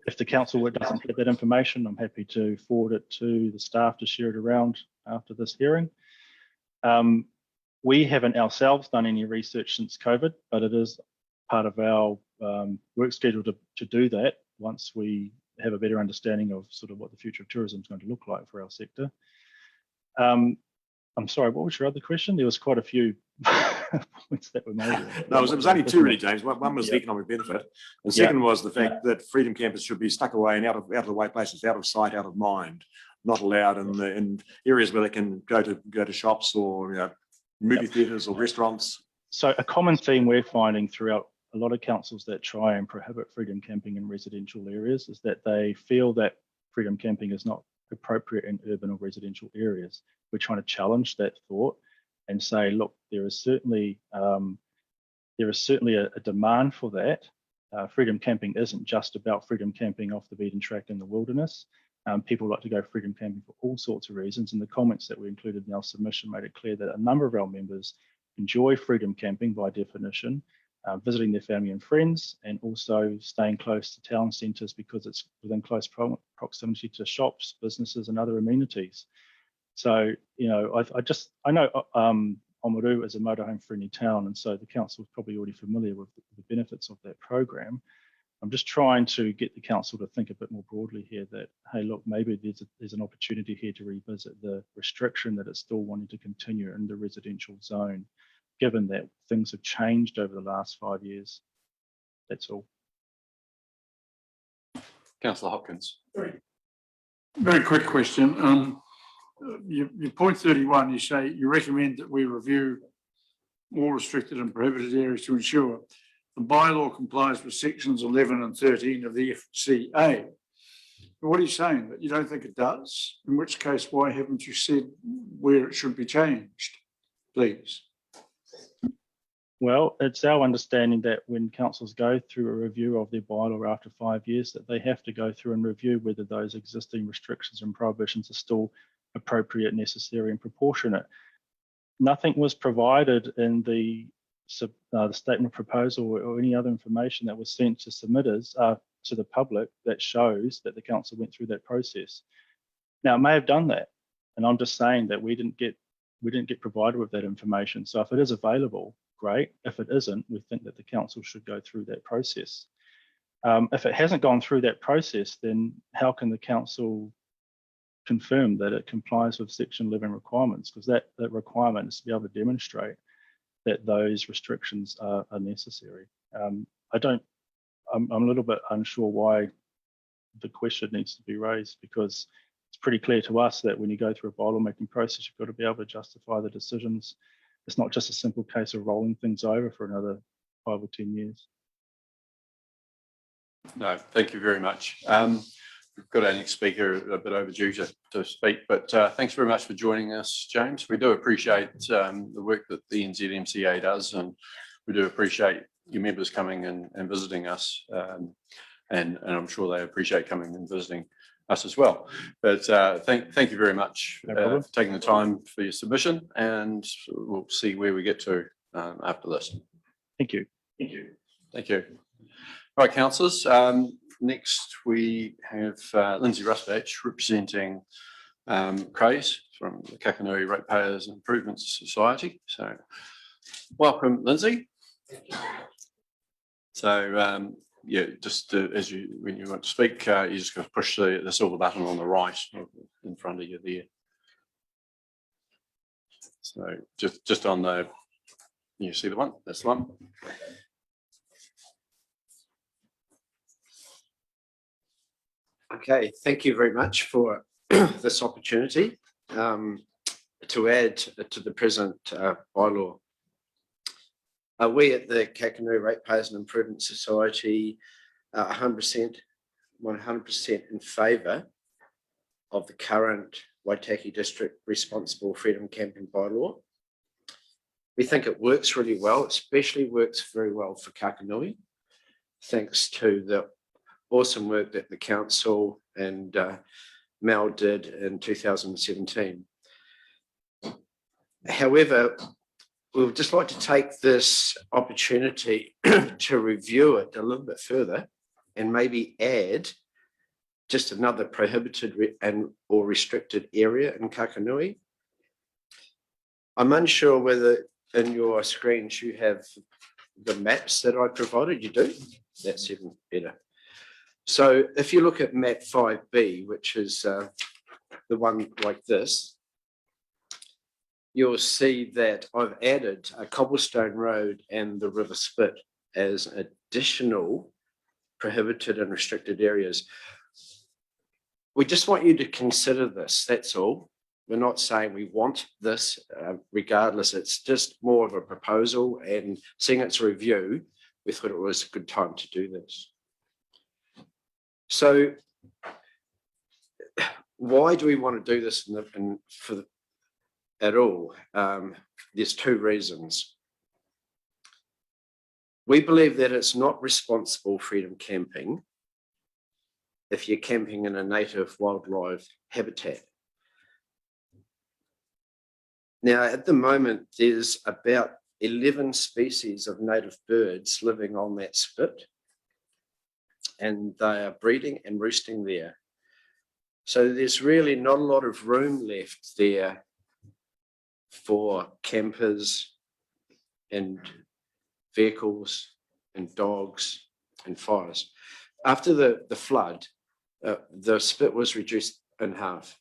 If the council doesn't have that information, I'm happy to forward it to the staff to share it around after this hearing. We haven't ourselves done any research since COVID, but it is part of our work schedule to do that once we have a better understanding of sort of what the future of tourism is going to look like for our sector. I'm sorry, what was your other question? There was quite a few points that were made. No, it was only two really, James. One was the economic benefit. And second was the fact that freedom campers should be stuck away and out of the way places, out of sight, out of mind, not allowed in areas where they can go to shops or movie theatres or restaurants. So a common theme we're finding throughout a lot of councils that try and prohibit freedom camping in residential areas is that they feel that freedom camping is not appropriate in urban or residential areas. We're trying to challenge that thought and say, look, there is certainly a demand for that. Freedom camping isn't just about freedom camping off the beaten track in the wilderness. People like to go freedom camping for all sorts of reasons, and the comments that we included in our submission made it clear that a number of our members enjoy freedom camping by definition, visiting their family and friends, and also staying close to town centres because it's within close proximity to shops, businesses, and other amenities. So, I know Oamaru is a motorhome friendly town, and so the council is probably already familiar with the benefits of that program. I'm just trying to get the council to think a bit more broadly here that, hey, look, maybe there's an opportunity here to revisit the restriction that it's still wanting to continue in the residential zone, given that things have changed over the last 5 years. That's all. Councillor Hopkins. Very quick question. Your point 31, you say you recommend that we review more restricted and prohibited areas to ensure the bylaw complies with sections 11 and 13 of the FCA. But what are you saying? That you don't think it does? In which case, why haven't you said where it should be changed, please? Well, it's our understanding that when councils go through a review of their bylaw after 5 years, that they have to go through and review whether those existing restrictions and prohibitions are still appropriate, necessary and proportionate. Nothing was provided in the statement of proposal or any other information that was sent to submitters to the public that shows that the council went through that process. Now, it may have done that, and I'm just saying that we didn't get provided with that information. So if it is available, great. If it isn't, we think that the council should go through that process. If it hasn't gone through that process, then how can the council confirm that it complies with Section 11 requirements? Because that requirement is to be able to demonstrate that those restrictions are necessary. I'm a little bit unsure why the question needs to be raised, because it's pretty clear to us that when you go through a bylaw making process, you've got to be able to justify the decisions. It's not just a simple case of rolling things over for another 5 or 10 years. No, thank you very much. We've got our next speaker a bit overdue to speak, but thanks very much for joining us, James. We do appreciate the work that the NZMCA does, and we do appreciate your members coming and visiting us, and I'm sure they appreciate coming and visiting us as well. But thank you very much for taking the time for your submission, and we'll see where we get to after this. Thank you. Thank you. Thank you. All right, councillors. Next, we have Lindsay Rusbatch representing Craze from the Kakanui Ratepayers Improvements Society. So welcome, Lindsay. So yeah, just when you want to speak, you just got to push the silver button on the right in front of you there. So just on the, you see the one? That's the one. Okay, thank you very much for this opportunity to add to the present bylaw. We at the Kakanui Ratepayers and Improvement Society are 100% in favour of the current Waitaki District Responsible Freedom Camping bylaw. We think it works really well, especially works very well for Kakanui, thanks to the awesome work that the council and Mal did in 2017. However, we would just like to take this opportunity to review it a little bit further and maybe add just another prohibited or restricted area in Kakanui. I'm unsure whether in your screens you have the maps that I provided. You do? That's even better. So if you look at map 5B, which is the one like this, you'll see that I've added a cobblestone road and the river spit as additional prohibited and restricted areas. We just want you to consider this, that's all. We're not saying we want this regardless, it's just more of a proposal, and seeing its review, we thought it was a good time to do this. So why do we want to do this at all? There's two reasons. We believe that it's not responsible freedom camping if you're camping in a native wildlife habitat. Now, at the moment, there's about 11 species of native birds living on that spit, and they are breeding and roosting there. So there's really not a lot of room left there for campers and vehicles and dogs and fires. After the flood, the spit was reduced in half.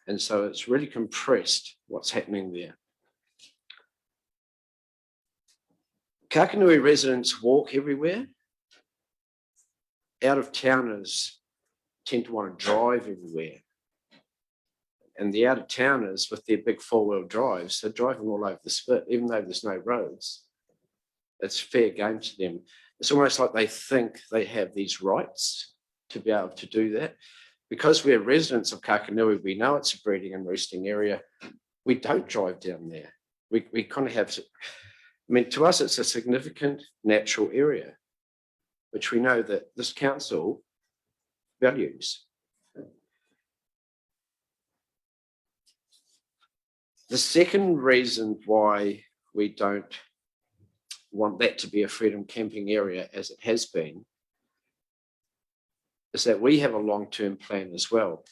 And so it's really compressed what's happening there. Kakanui residents walk everywhere. Out-of-towners tend to want to drive everywhere. And the out-of-towners with their big four-wheel drives, they're driving all over the spit, even though there's no roads. it's fair game to them. It's almost like they think they have these rights to be able to do that. Because we're residents of Kakanui, we know it's a breeding and roosting area. We don't drive down there. We kind of have to, I mean, to us, it's a significant natural area, which we know that this council values. The second reason why we don't want that to be a freedom camping area, as it has been, is that we have a long-term plan as well.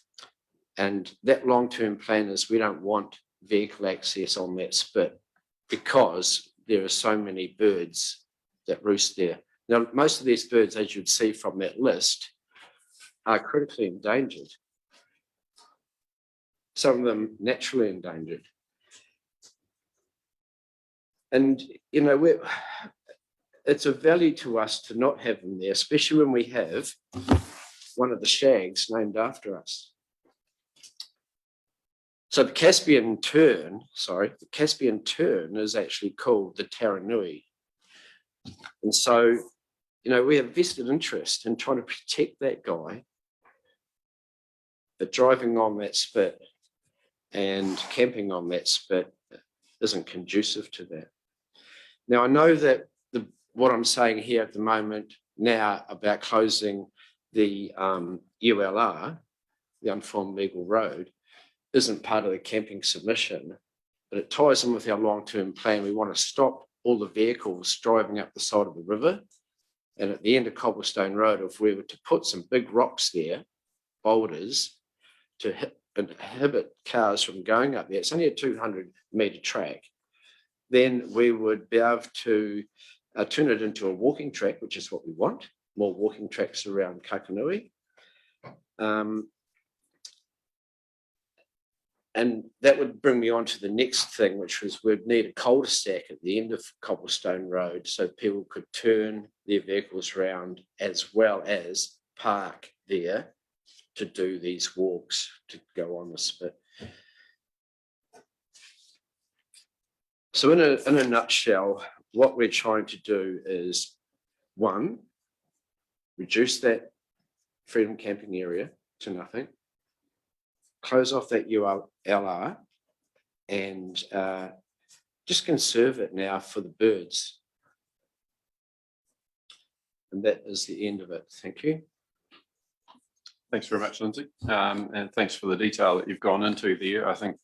And that long-term plan is we don't want vehicle access on that spit because there are so many birds that roost there. Now, most of these birds, as you'd see from that list, are critically endangered. Some of them naturally endangered. And, you know, it's of value to us to not have them there, especially when we have one of the shags named after us. So the Caspian tern is actually called the Taranui. And so, you know, we have vested interest in trying to protect that guy, but driving on that spit and camping on that spit isn't conducive to that. Now, I know that what I'm saying here at the moment now about closing the ULR, the Unformed Legal Road, isn't part of the camping submission, but it ties in with our long-term plan. We want to stop all the vehicles driving up the side of the river. And at the end of Cobblestone Road, if we were to put some big rocks there, boulders, to inhibit cars from going up there, it's only a 200-metre track, then we would be able to turn it into a walking track, which is what we want, more walking tracks around Kakanui. And that would bring me on to the next thing, which was we'd need a cul-de-sac at the end of Cobblestone Road so people could turn their vehicles around as well as park there to do these walks to go on the spit. So in a nutshell, what we're trying to do is, one, reduce that freedom camping area to nothing, close off that ULR, and just conserve it now for the birds. And that is the end of it. Thank you. Thanks very much, Lindsay. And thanks for the detail that you've gone into there. I think,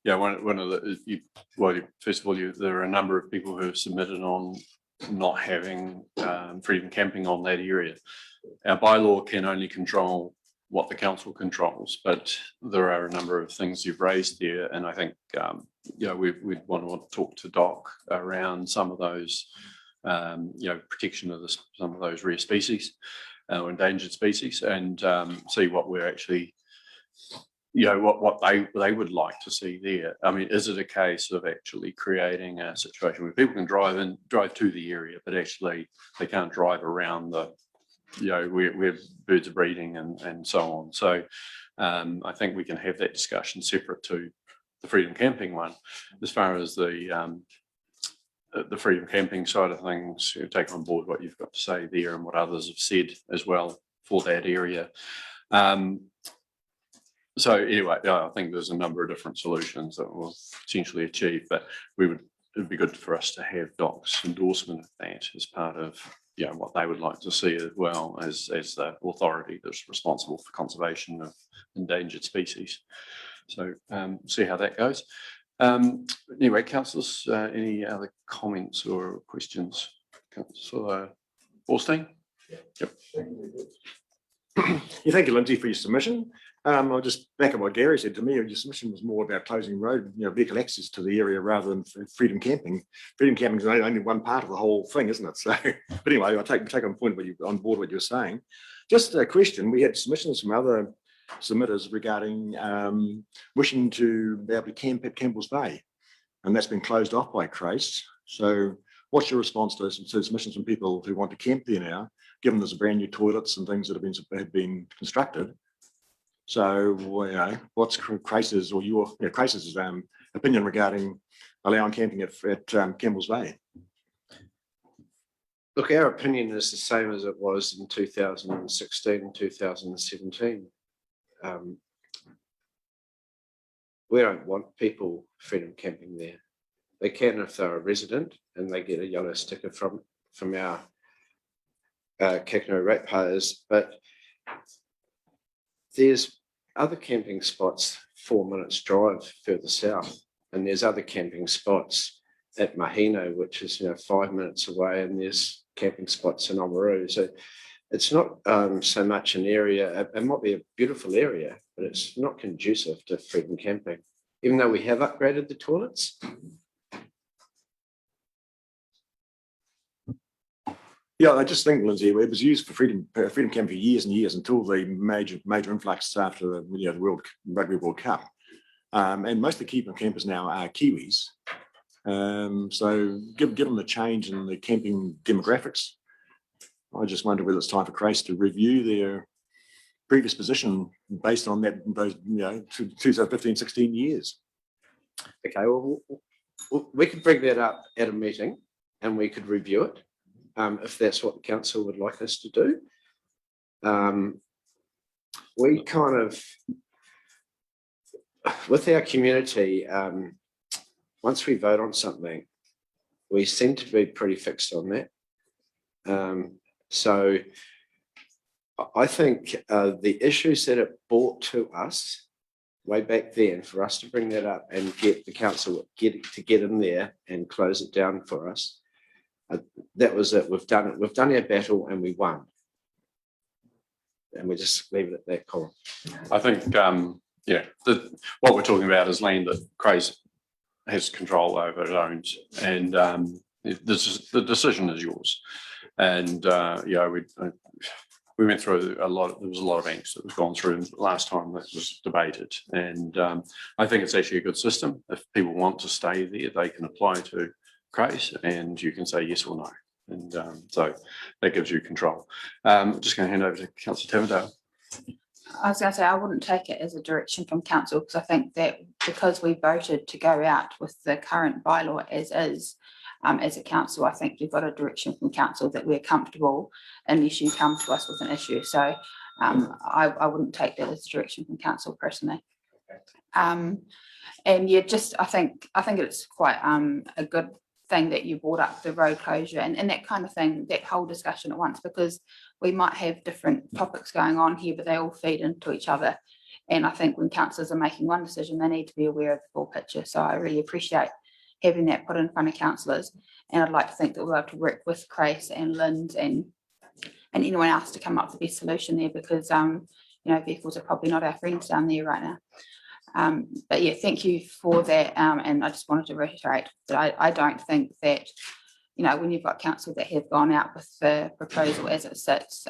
yeah, one of the, first of all, there are a number of people who have submitted on not having freedom camping on that area. Our bylaw can only control what the council controls, but there are a number of things you've raised there. And I think, we'd want to talk to Doc around some of those, protection of some of those rare species or endangered species, and see what we're actually, what they would like to see there. I mean, is it a case of actually creating a situation where people can drive to the area, but actually they can't drive around the, where birds are breeding and so on. So I think we can have that discussion separate to the freedom camping one. As far as the freedom camping side of things, take on board what you've got to say there and what others have said as well for that area. So anyway, I think there's a number of different solutions that we'll potentially achieve, but it'd be good for us to have Doc's endorsement of that as part of what they would like to see, as well as the authority that's responsible for conservation of endangered species. So see how that goes. Anyway, councillors, any other comments or questions? Councillor Borstein? Yep. Yeah, thank you, Lindsay, for your submission. I'll just back up what Gary said to me. Your submission was more about closing road, vehicle access to the area rather than freedom camping. Freedom camping is only one part of the whole thing, isn't it? So, but anyway, I take on board what you're saying. Just a question: we had submissions from other submitters regarding wishing to be able to camp at Campbell's Bay, and that's been closed off by Trace. So, what's your response to submissions from people who want to camp there now, given there's brand new toilets and things that have been constructed? So, what's Crace's or your Crace's opinion regarding allowing camping at Campbell's Bay? Look, our opinion is the same as it was in 2016 and 2017. We don't want people freedom camping there. They can if they're a resident and they get a yellow sticker from our Kakano ratepayers, but there's other camping spots 4 minutes drive further south, and there's other camping spots at Mahino, which is 5 minutes away, and there's camping spots in Oamaru. So it's not so much an area. It might be a beautiful area, but it's not conducive to freedom camping, even though we have upgraded the toilets. Yeah, I just think, Lindsay, it was used for freedom camp for years and years until the major influx after the Rugby World Cup. And most of the keeper campers now are Kiwis. So given the change in the camping demographics, I just wonder whether it's time for Christ to review their previous position based on those 2015, 16 years. Okay, well, we could bring that up at a meeting and we could review it. If that's what the council would like us to do. We kind of, with our community, once we vote on something, we seem to be pretty fixed on that. So I think the issues that it brought to us way back then, for us to bring that up and get the council to get in there and close it down for us, that was it. We've done it. We've done our battle and we won. And we just leave it at that, Colin. I think, what we're talking about is land that Craze has control over, it owns, and the decision is yours. And we went through a lot. There was a lot of angst that was gone through last time that was debated, and I think it's actually a good system. If people want to stay there, they can apply to Craze, and you can say yes or no, and so that gives you control. I'm just going to hand over to Councillor Tavendale. I was going to say I wouldn't take it as a direction from council, because I think that because we voted to go out with the current bylaw as is, as a council, I think you've got a direction from council that we're comfortable unless you come to us with an issue. So I wouldn't take that as a direction from council personally. And yeah, just I think it's quite a good thing that you brought up the road closure and that kind of thing, that whole discussion at once, because we might have different topics going on here, but they all feed into each other. And I think when councillors are making one decision, they need to be aware of the full picture. So I really appreciate having that put in front of councillors. And I'd like to think that we'll be able to work with Grace and Lind and anyone else to come up with the best solution there, because vehicles are probably not our friends down there right now. But yeah, thank you for that. And I just wanted to reiterate that I don't think that, when you've got council that have gone out with the proposal as it sits,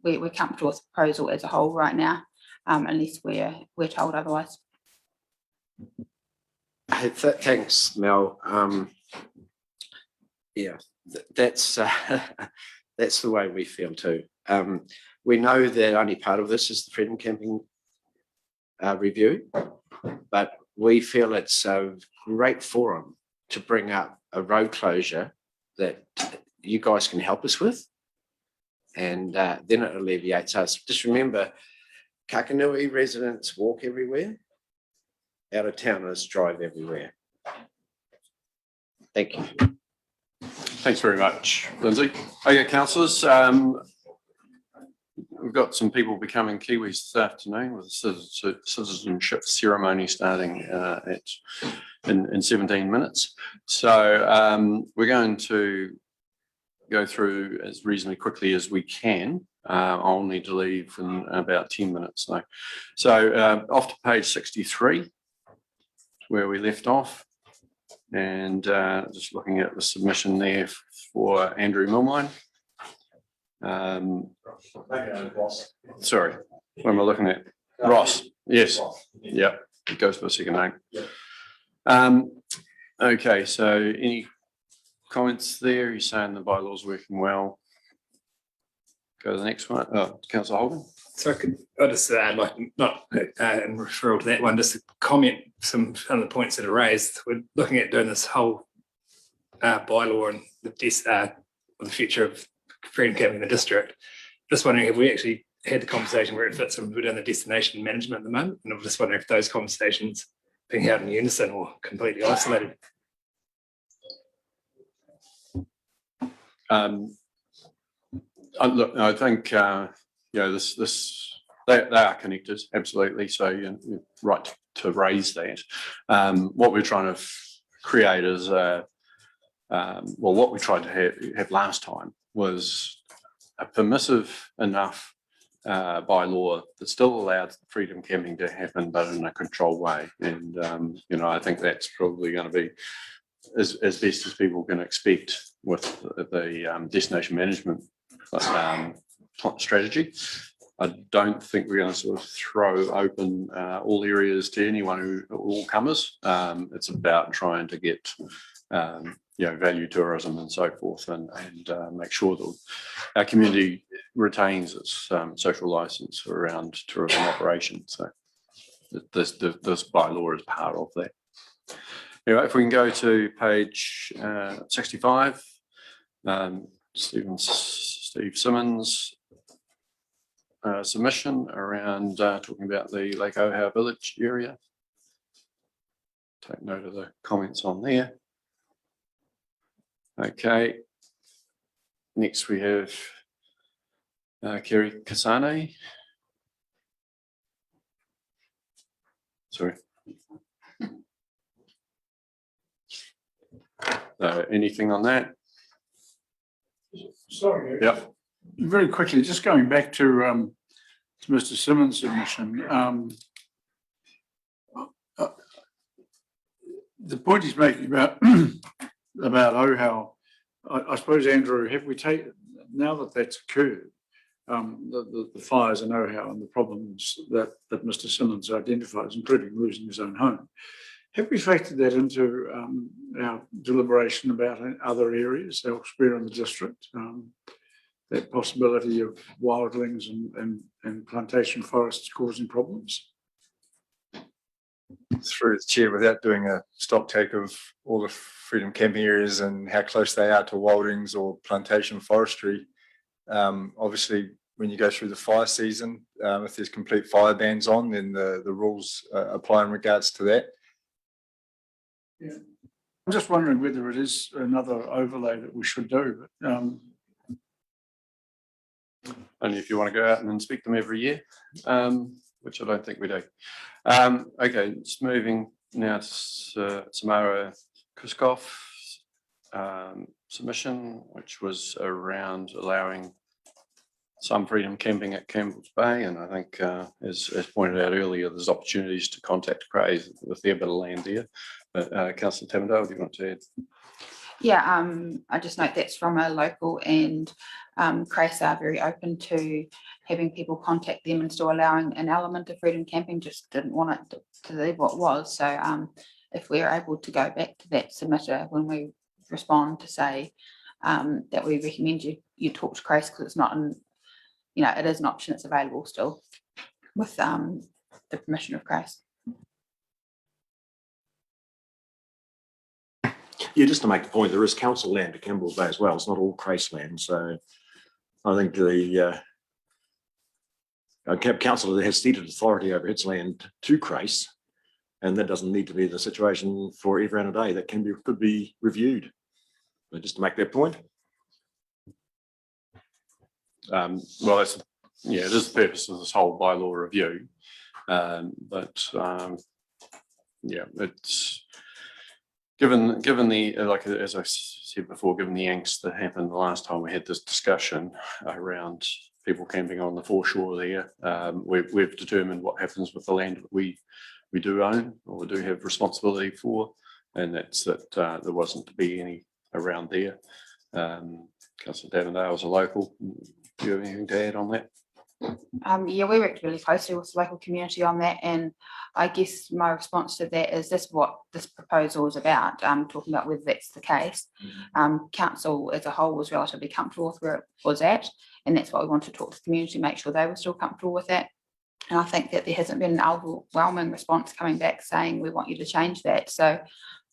we're comfortable with the proposal as a whole right now, unless we're told otherwise. Thanks, Mel. That's the way we feel too. We know that only part of this is the freedom camping review, but we feel it's a great forum to bring up a road closure that you guys can help us with, and then it alleviates us. Just remember, Kakanui residents walk everywhere, out of towners drive everywhere. Thank you. Thanks very much, Lindsay. Okay, councillors, we've got some people becoming Kiwis this afternoon with a citizenship ceremony starting in 17 minutes. So we're going to go through as reasonably quickly as we can. I'll need to leave in about 10 minutes though. So off to page 63, where we left off, and just looking at the submission there for Andrew Milmine. Sorry, what am I looking at? Ross. Yes. Yeah, it goes by a second name. Okay, so any comments there? You're saying the bylaw's working well. Go to the next one. Councillor Holden. So I just like not in referral to that one, just to comment some of the points that are raised. We're looking at doing this whole bylaw and the the future of freedom camping in the district. Just wondering, have we actually had the conversation where it fits within the destination management at the moment? And I'm just wondering if those conversations being held in unison or completely isolated. Look, I think they are connected, absolutely. So you're right to raise that. What we're trying to create is what we tried to have last time was a permissive enough bylaw that still allowed freedom camping to happen, but in a controlled way. And I think that's probably going to be as best as people can expect with the destination management strategy. I don't think we're going to sort of throw open all areas to anyone all comers. It's about trying to get value tourism and so forth, and make sure that our community retains its social license around tourism operations. So this bylaw is part of that. Anyway, if we can go to page 65, Steve Simmons' submission around talking about the Lake Ohau Village area. Take note of the comments on there. Okay. Next we have Kerry Kassani. Sorry. Anything on that? Sorry. Yep. Very quickly, just going back to Mr. Simmons' submission. The point he's making about Ohau, I suppose, Andrew, have we taken, now that that's occurred, the fires in Ohau and the problems that Mr. Simmons identifies, including losing his own home, have we factored that into our deliberation about other areas elsewhere in the district? That possibility of wildlings and plantation forests causing problems? Through the chair, without doing a stock take of all the freedom camping areas and how close they are to wildlings or plantation forestry, obviously when you go through the fire season, if there's complete fire bans on, then the rules apply in regards to that. Yeah, I'm just wondering whether it is another overlay that we should do. But, only if you want to go out and inspect them every year, which I don't think we do. Okay, just moving now to Samara Kuskoff's submission, which was around allowing some freedom camping at Campbell's Bay. And I think, as pointed out earlier, there's opportunities to contact Crays with their bit of land there. But Councillor Tamandale, do you want to add? Yeah, I just note that's from a local, and Crace are very open to having people contact them and still allowing an element of freedom camping, just didn't want it to leave what was. So if we're able to go back to that submitter when we respond to say that we recommend you talk to Crace, because it's not it is an option that's available still with the permission of Crace. Yeah, just to make the point, there is council land at Campbell Bay as well. It's not all Crace land. So I think the council has ceded authority over its land to Crace, and that doesn't need to be the situation for every other day. That could be reviewed. But just to make that point. Well, it is the purpose of this whole bylaw review. It's given the, like, as I said before, given the angst that happened the last time we had this discussion around people camping on the foreshore there, we've determined what happens with the land that we do own or do have responsibility for, and that's that there wasn't to be any around there. Councillor Davendale is a local. Do you have anything to add on that? Yeah, we worked really closely with the local community on that, and I guess my response to that is this: what this proposal is about, talking about whether that's the case. Council as a whole was relatively comfortable with where it was at, and that's what we want to talk to the community, make sure they were still comfortable with that. And I think that there hasn't been an overwhelming response coming back saying we want you to change that. So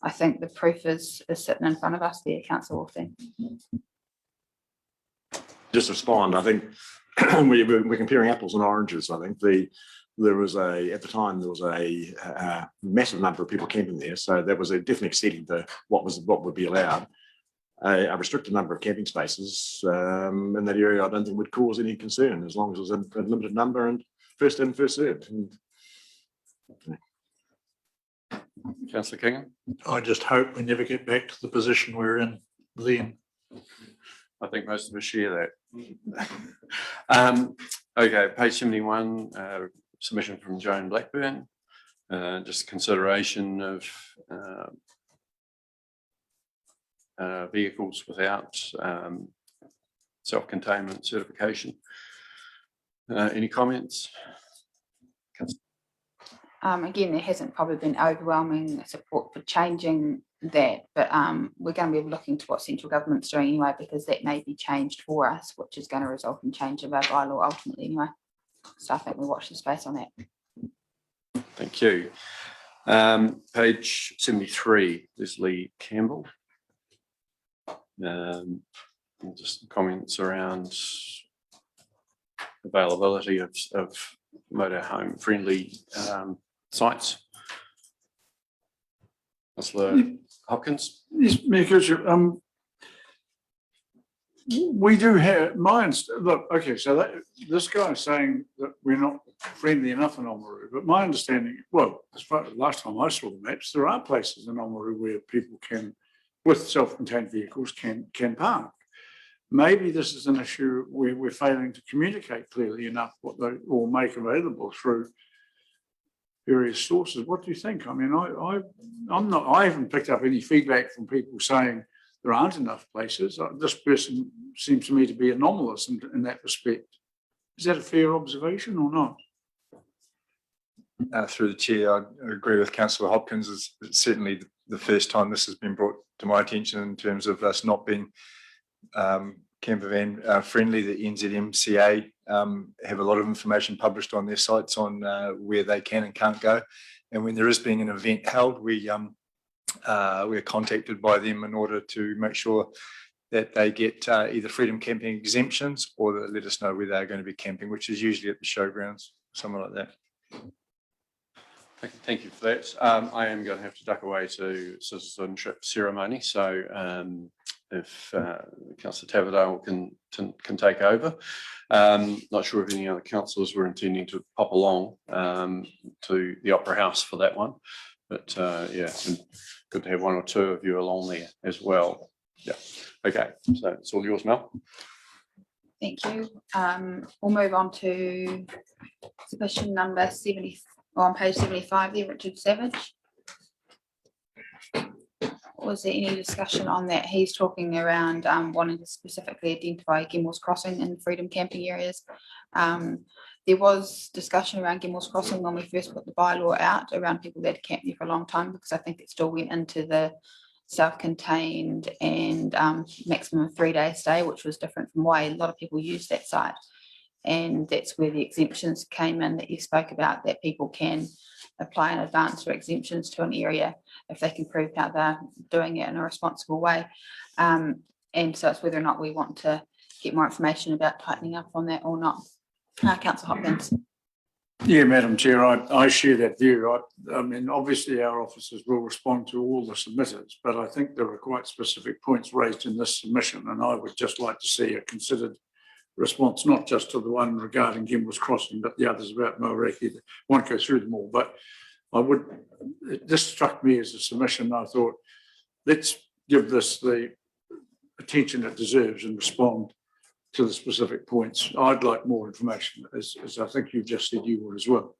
I think the proof is sitting in front of us there, Councillor Wolfing. just respond, I think we're comparing apples and oranges. I think there was at the time there was a massive number of people camping there, so that was definitely exceeding what would be allowed. A restricted number of camping spaces in that area, I don't think would cause any concern as long as it was a limited number and first in, first served. Councillor Kingham. I just hope we never get back to the position we're in then. I think most of us share that. Okay, page 71, submission from Joan Blackburn. Just consideration of vehicles without self-containment certification. Any comments? Again, there hasn't probably been overwhelming support for changing that, but we're going to be looking to what central government's doing anyway, because that may be changed for us, which is going to result in change of our bylaw ultimately anyway. So I think we watch the space on that. Thank you. Page 73, Leslie Campbell. Just comments around availability of motorhome friendly sites. Councillor Hopkins. Yes, Mayor, we do have look, okay, so this guy is saying that we're not friendly enough in Oamaru, but my understanding, well, as far as last time I saw the maps, there are places in Oamaru where people can, with self-contained vehicles, can park. Maybe this is an issue where we're failing to communicate clearly enough what they or make available through various sources. What do you think? I mean, I haven't picked up any feedback from people saying there aren't enough places. This person seems to me to be anomalous in that respect. Is that a fair observation or not? Through the chair, I agree with Councillor Hopkins. It's certainly the first time this has been brought to my attention in terms of us not being camper van friendly. The NZMCA have a lot of information published on their sites on where they can and can't go. And when there is being an event held, we're contacted by them in order to make sure that they get either freedom camping exemptions or that let us know where they're going to be camping, which is usually at the showgrounds, something like that. Thank you for that. I am going to have to duck away to citizenship ceremony. So if Councillor Taverdale can take over. Not sure if any other councillors were intending to pop along to the Opera House for that one. But yeah, good to have one or two of you along there as well. Yeah. Okay. So it's all yours, Mel. Thank you. We'll move on to submission number 70, on page 75 there, Richard Savage. Was there any discussion on that? He's talking around wanting to specifically identify Gimmel's Crossing in freedom camping areas. There was discussion around Gimmel's Crossing when we first put the bylaw out around people that had camped there for a long time, because I think it still went into the self-contained and maximum 3-day stay, which was different from why a lot of people use that site. And that's where the exemptions came in that you spoke about, that people can apply in advance for exemptions to an area if they can prove how they're doing it in a responsible way. And so it's whether or not we want to get more information about tightening up on that or not. Councillor Hopkins. Yeah, Madam Chair, I share that view. I mean, obviously our officers will respond to all the submitters, but I think there are quite specific points raised in this submission, and I would just like to see a considered response, not just to the one regarding Gimmel's Crossing, but the others about Moeraki. I won't go through them all, but this struck me as a submission. I thought, let's give this the attention it deserves and respond to the specific points. I'd like more information, as I think you just said you would as well.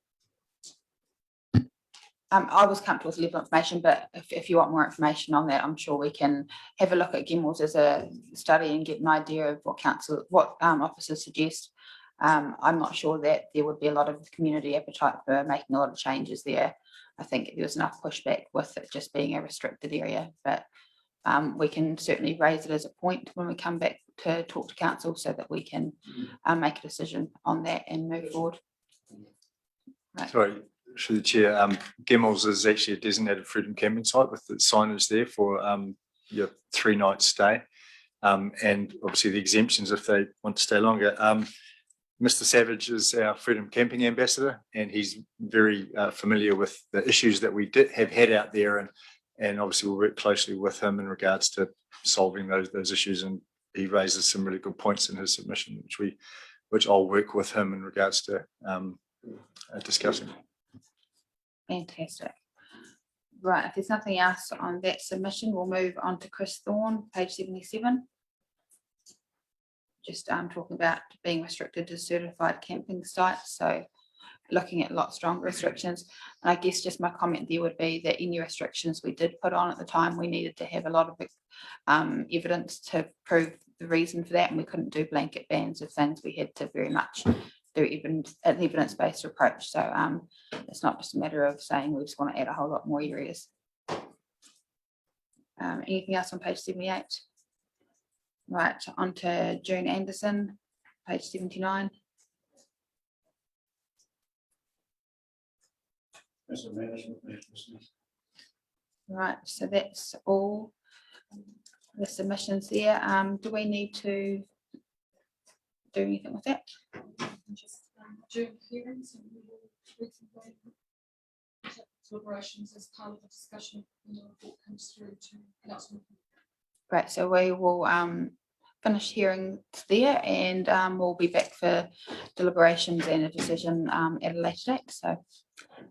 I was comfortable with the level of information, but if you want more information on that, I'm sure we can have a look at Gimmel's as a study and get an idea of what officers suggest. I'm not sure that there would be a lot of community appetite for making a lot of changes there. I think there was enough pushback with it just being a restricted area, but we can certainly raise it as a point when we come back to talk to council so that we can make a decision on that and move forward. Right. Sorry, through the chair, Gimmel's is actually a designated freedom camping site with the signage there for your 3-night stay. and obviously the exemptions if they want to stay longer. Mr. Savage is our Freedom Camping Ambassador, and he's very familiar with the issues that we have had out there, and obviously we'll work closely with him in regards to solving those issues. And he raises some really good points in his submission, which I'll work with him in regards to discussing. Fantastic. Right, if there's nothing else on that submission, we'll move on to Chris Thorne, page 77. Just talking about being restricted to certified camping sites, so looking at a lot stronger restrictions. And I guess just my comment there would be that any restrictions we did put on at the time, we needed to have a lot of evidence to prove the reason for that, and we couldn't do blanket bans of things. We had to very much do an evidence-based approach. So it's not just a matter of saying we just want to add a whole lot more areas. Anything else on page 78? Right, on to June Anderson, page 79. Right, so that's all the submissions there. Do we need to do anything with that? During hearings, and we will reconvene deliberations as part of the discussion when the report comes through to announcement. Great, so we will finish hearing there, and we'll be back for deliberations and a decision at a later date. So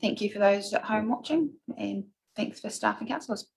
thank you for those at home watching, and thanks for staff and councillors.